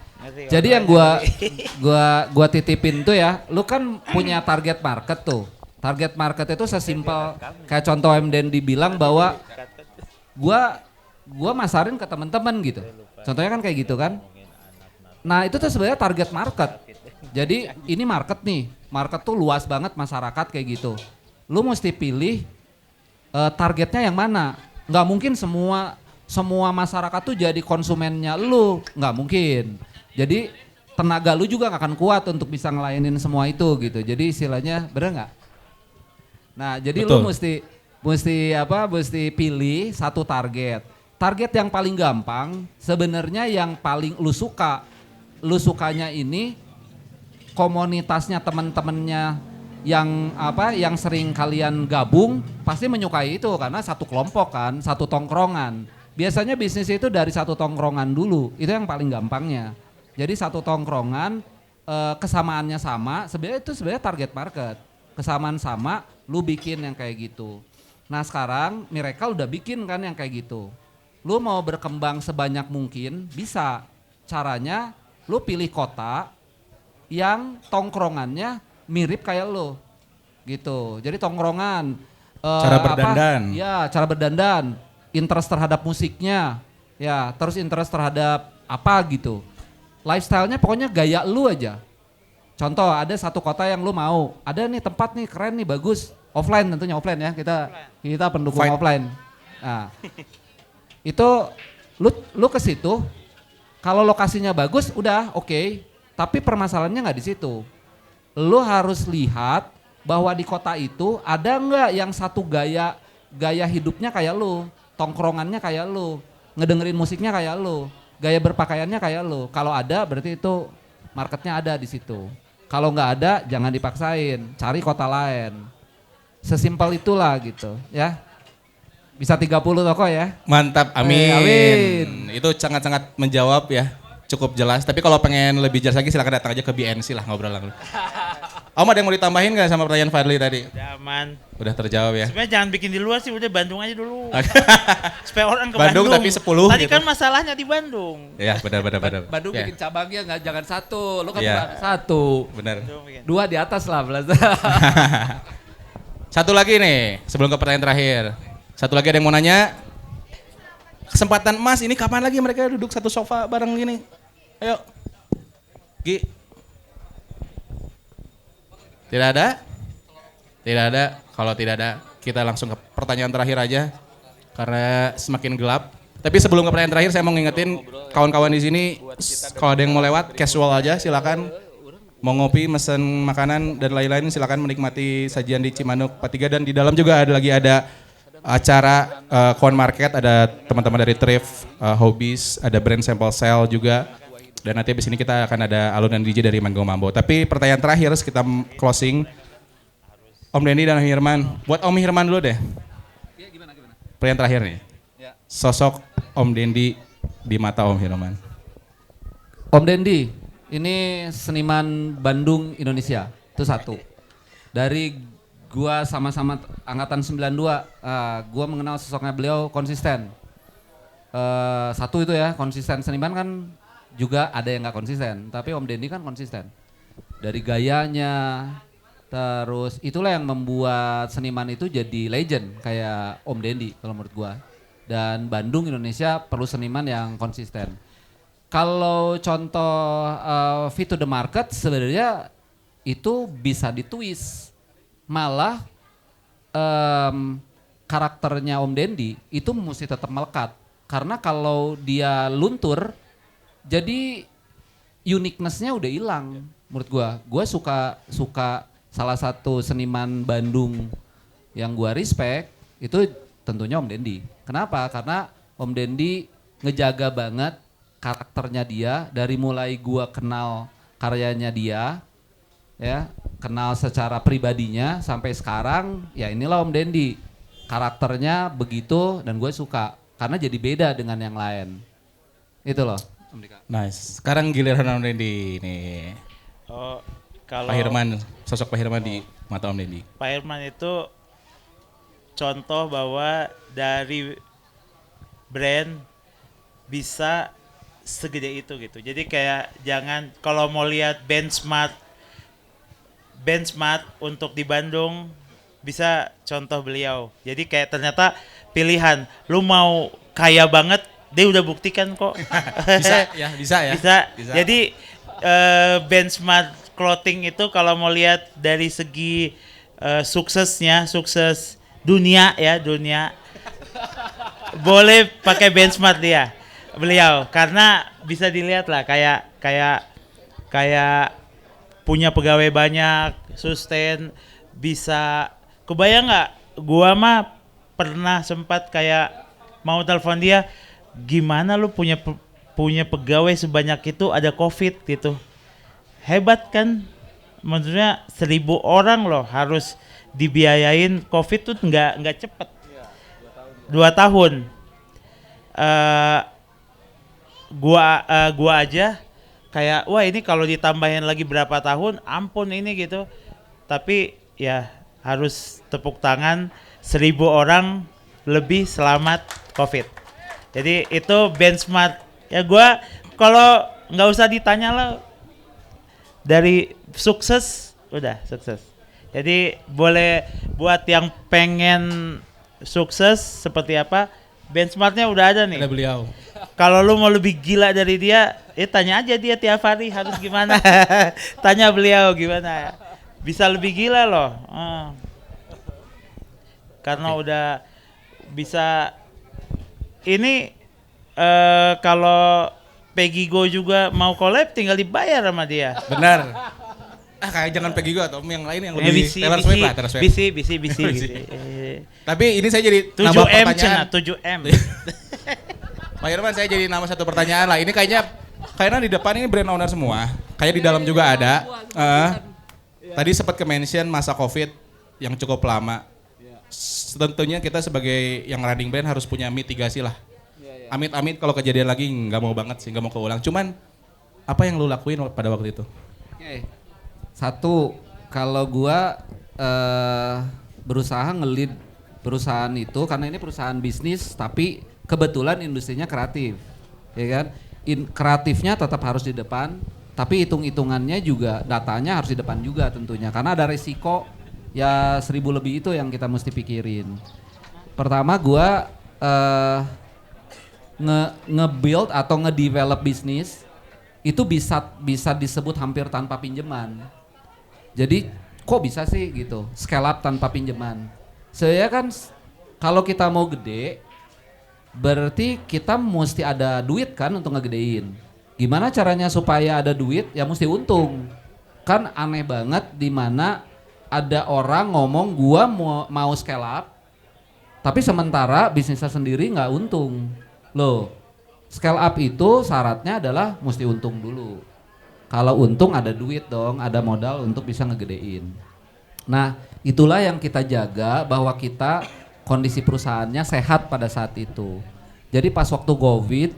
Jadi yang gua titipin tuh ya, lu kan punya target market tuh. Target market itu sesimpel kayak contoh Om Dendi bilang bahwa gua masarin ke teman-teman gitu. Contohnya kan kayak gitu kan. Nah, itu tuh sebenarnya target market. Jadi ini market nih. Market tuh luas banget masyarakat kayak gitu. Lu mesti pilih targetnya yang mana? Nggak mungkin semua masyarakat tuh jadi konsumennya lu, nggak mungkin. Jadi tenaga lu juga nggak akan kuat untuk bisa ngelayanin semua itu gitu. Jadi istilahnya bener nggak? Nah jadi Betul. lu mesti pilih satu target. Target yang paling gampang sebenarnya yang paling lu suka. Lu sukanya ini komunitasnya teman-temannya yang sering kalian gabung pasti menyukai itu karena satu kelompok kan, satu tongkrongan. Biasanya bisnis itu dari satu tongkrongan dulu, itu yang paling gampangnya. Jadi satu tongkrongan kesamaannya sama, sebenarnya target market. Kesamaan sama, lu bikin yang kayak gitu. Nah sekarang Miracle udah bikin kan yang kayak gitu. Lu mau berkembang sebanyak mungkin bisa. Caranya lu pilih kota yang tongkrongannya mirip kayak lo gitu. Jadi tongkrongan cara berdandan. Cara berdandan, interest terhadap musiknya, ya, terus interest terhadap apa gitu. Lifestyle-nya pokoknya gaya lu aja. Contoh ada satu kota yang lu mau, ada nih tempat nih keren nih bagus, offline tentunya offline ya. Kita pendukung offline. Nah. Itu lu ke situ, kalau lokasinya bagus udah oke. Tapi permasalahannya nggak di situ. Lu harus lihat bahwa di kota itu ada nggak yang satu gaya hidupnya kayak lu, tongkrongannya kayak lu, ngedengerin musiknya kayak lu. gaya berpakaiannya kayak lu. Kalau ada berarti itu marketnya ada di situ. Kalau nggak ada jangan dipaksain, cari kota lain. Sesimpel itulah gitu ya. Bisa 30 toko ya. Mantap, amin. Amin. Itu sangat-sangat menjawab ya, cukup jelas. Tapi kalau pengen lebih jelas lagi silakan datang aja ke BNC lah ngobrol langsung. Om ada yang mau ditambahin nggak sama pertanyaan Fadli tadi? Udah aman. Udah terjawab ya. Sebenarnya jangan bikin di luar sih, udah Bandung aja dulu. Supaya orang ke Bandung Bandung. tapi 10 Tadi gitu. kan masalahnya di Bandung. Ya benar. Bandung Ya, bikin cabangnya nggak jangan satu, lu kan Iya. bukan satu. benar. Bandung bikin. 2 di atas lah, Blas. Satu lagi nih, sebelum ke pertanyaan terakhir. Satu lagi ada yang mau nanya. Kesempatan emas ini kapan lagi mereka duduk satu sofa bareng gini? Ayo. Gi. Tidak ada? Tidak ada. Kalau tidak ada, kita langsung ke pertanyaan terakhir aja. Karena semakin gelap. Tapi sebelum ke pertanyaan terakhir, saya mau ngingetin kawan-kawan di sini, kalau ada yang mau lewat, casual aja, silakan. Mau ngopi, mesen makanan dan lain-lain, silakan menikmati sajian di Cimanuk 43. Dan di dalam juga ada acara Corn Market, ada teman-teman dari Thrift, Hobbies, ada brand Sample Sale juga. Dan nanti abis ini kita akan ada alunan DJ dari Mango Mambo. Tapi pertanyaan terakhir, kita closing. Om Dendi dan Om Hirman. Buat Om Hirman dulu deh. Pertanyaan terakhir nih. Sosok Om Dendi di mata Om Hirman. Om Dendi, ini seniman Bandung Indonesia, itu satu. Dari gua sama-sama angkatan 92, gua mengenal sosoknya beliau konsisten. Satu itu ya, konsisten. Seniman kan juga ada yang nggak konsisten, tapi Om Dendi kan konsisten. Dari gayanya, terus itulah yang membuat seniman itu jadi legend kayak Om Dendi kalau menurut gua. Dan Bandung Indonesia perlu seniman yang konsisten. Kalau contoh fit to the market sebenarnya itu bisa ditwist. Malah karakternya Om Dendi itu mesti tetap melekat. Karena kalau dia luntur, jadi uniqueness-nya udah hilang menurut gua. Gua suka salah satu seniman Bandung yang gua respect itu tentunya Om Dendi. Kenapa? Karena Om Dendi ngejaga banget karakternya dia dari mulai gua kenal karyanya dia, ya, kenal secara pribadinya sampai sekarang, ya inilah Om Dendi. Karakternya begitu dan gue suka karena jadi beda dengan yang lain. Itu loh. Nice. Sekarang giliran Om Dendi nih. Oh, kalau Pak Hirman, sosok Pak Hirman di mata Om Dendi. Pak Hirman itu contoh bahwa dari brand bisa segede itu gitu. Jadi kayak jangan kalau mau lihat benchmark untuk di Bandung bisa contoh beliau. Jadi kayak ternyata pilihan lu mau kaya banget dia udah buktikan kok. Bisa ya. Bisa. Jadi benchmark clothing itu kalau mau lihat dari segi suksesnya, sukses dunia boleh pakai benchmark beliau karena bisa dilihat lah kayak punya pegawai banyak, sustain, bisa kebayang nggak? Gua mah pernah sempat kayak mau telepon dia, gimana lu punya pegawai sebanyak itu ada COVID gitu, hebat kan? Maksudnya 1.000 orang loh harus dibiayain, COVID tuh nggak cepet. 2 tahun. Gua aja kayak wah ini kalau ditambahin lagi berapa tahun, ampun ini gitu. Tapi ya harus tepuk tangan 1.000 orang lebih selamat COVID. Jadi itu benchmark. Ya gua kalau nggak usah ditanya lah, dari sukses udah sukses. Jadi boleh buat yang pengen sukses seperti apa, benchmarknya udah ada nih. Ada beliau. Kalau lu mau lebih gila dari dia, tanya aja dia tiap hari harus gimana. Tanya beliau gimana. Bisa lebih gila loh. Karena udah bisa ini kalau Peggy Go juga mau collab tinggal dibayar sama dia. Benar. Kayak jangan Peggy Go atau yang lain yang lebih Taylor Swift lah, Taylor Swift. Bisi. Tapi ini saya jadi 7M nambah pertanyaan. 7M. Pak Irman, saya jadi nama satu pertanyaan lah. Ini kayaknya di depan ini brand owner semua. Kayak di dalam juga ada. Tadi sempat ke-mention masa COVID yang cukup lama. Tentunya kita sebagai yang running brand harus punya mitigasi lah. Amit-amit kalau kejadian lagi nggak mau banget sih, nggak mau keulang. Cuman apa yang lu lakuin pada waktu itu? Oke. Satu, kalau gua berusaha nge-lead perusahaan itu karena ini perusahaan bisnis tapi kebetulan industrinya kreatif, ya kan? Kreatifnya tetap harus di depan, tapi hitung-hitungannya juga datanya harus di depan juga tentunya karena ada resiko ya 1000 lebih itu yang kita mesti pikirin. Pertama gua nge-build atau nge-develop bisnis itu bisa disebut hampir tanpa pinjaman. Jadi kok bisa sih gitu scale up tanpa pinjaman? Saya kan kalau kita mau gede berarti kita mesti ada duit kan untuk ngegedein. Gimana caranya supaya ada duit? Ya mesti untung. Kan aneh banget di mana ada orang ngomong gua mau scale up tapi sementara bisnisnya sendiri nggak untung. Loh, scale up itu syaratnya adalah mesti untung dulu. Kalau untung ada duit dong, ada modal untuk bisa ngegedein. Nah, itulah yang kita jaga bahwa kita kondisi perusahaannya sehat pada saat itu. Jadi pas waktu COVID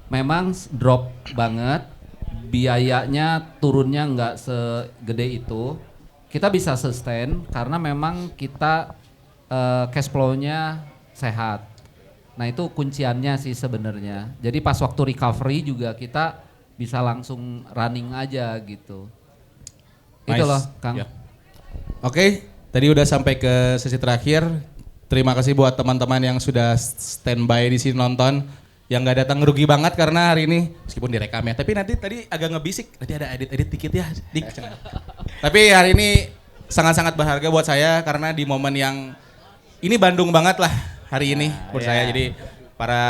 memang drop banget, biayanya turunnya nggak segede itu. Kita bisa sustain karena memang kita cash flow-nya sehat. Nah itu kunciannya sih sebenarnya. Jadi pas waktu recovery juga kita bisa langsung running aja gitu. Nice. Itu loh Kang. Yeah. Oke, tadi udah sampai ke sesi terakhir. Terima kasih buat teman-teman yang sudah standby di sini nonton. Yang nggak datang rugi banget karena hari ini meskipun direkam ya. Tapi nanti tadi agak ngebisik. Nanti ada edit dikit ya. Tapi hari ini sangat-sangat berharga buat saya karena di momen yang ini Bandung banget lah hari ini menurut saya. Jadi para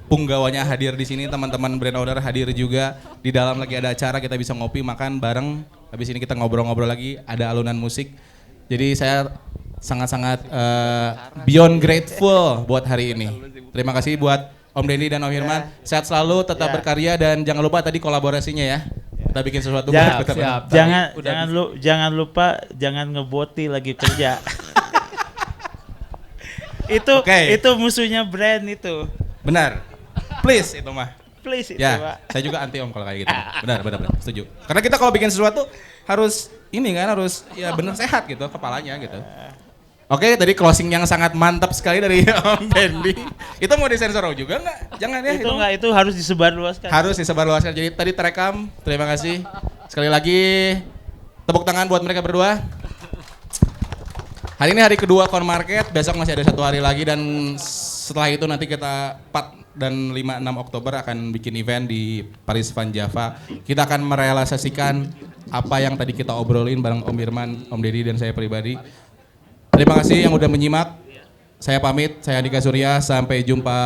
punggawanya hadir di sini, teman-teman brand owner hadir juga. Di dalam lagi ada acara kita bisa ngopi, makan bareng. Habis ini kita ngobrol-ngobrol lagi, ada alunan musik. Jadi saya sangat-sangat beyond grateful buat hari ini. Terima kasih buat Om Dendy dan Om Hirman. Sehat selalu, tetap berkarya dan jangan lupa tadi kolaborasinya ya. Kita bikin sesuatu buat siap. Jangan lupa jangan ngeboti lagi kerja. Itu musuhnya brand itu. Benar. Please itu mah. Please itu, ya, Pak. saya juga anti Om kalau kayak gitu. Benar, setuju. Karena kita kalau bikin sesuatu harus harus ya benar sehat gitu kepalanya gitu. Oke, tadi closing yang sangat mantap sekali dari Om Dendy. Itu mau disensor juga enggak? Jangan ya. Itu harus disebarluaskan. Harus disebarluaskan. Jadi tadi terekam. Terima kasih. Sekali lagi tepuk tangan buat mereka berdua. Hari ini hari kedua Corn Market, besok masih ada 1 hari lagi dan setelah itu nanti kita 4 dan 5-6 Oktober akan bikin event di Paris Van Java. Kita akan merealisasikan apa yang tadi kita obrolin bareng Om Hirman, Om Dendy dan saya pribadi. Terima kasih yang udah menyimak. Saya pamit, saya Andika Surya, sampai jumpa.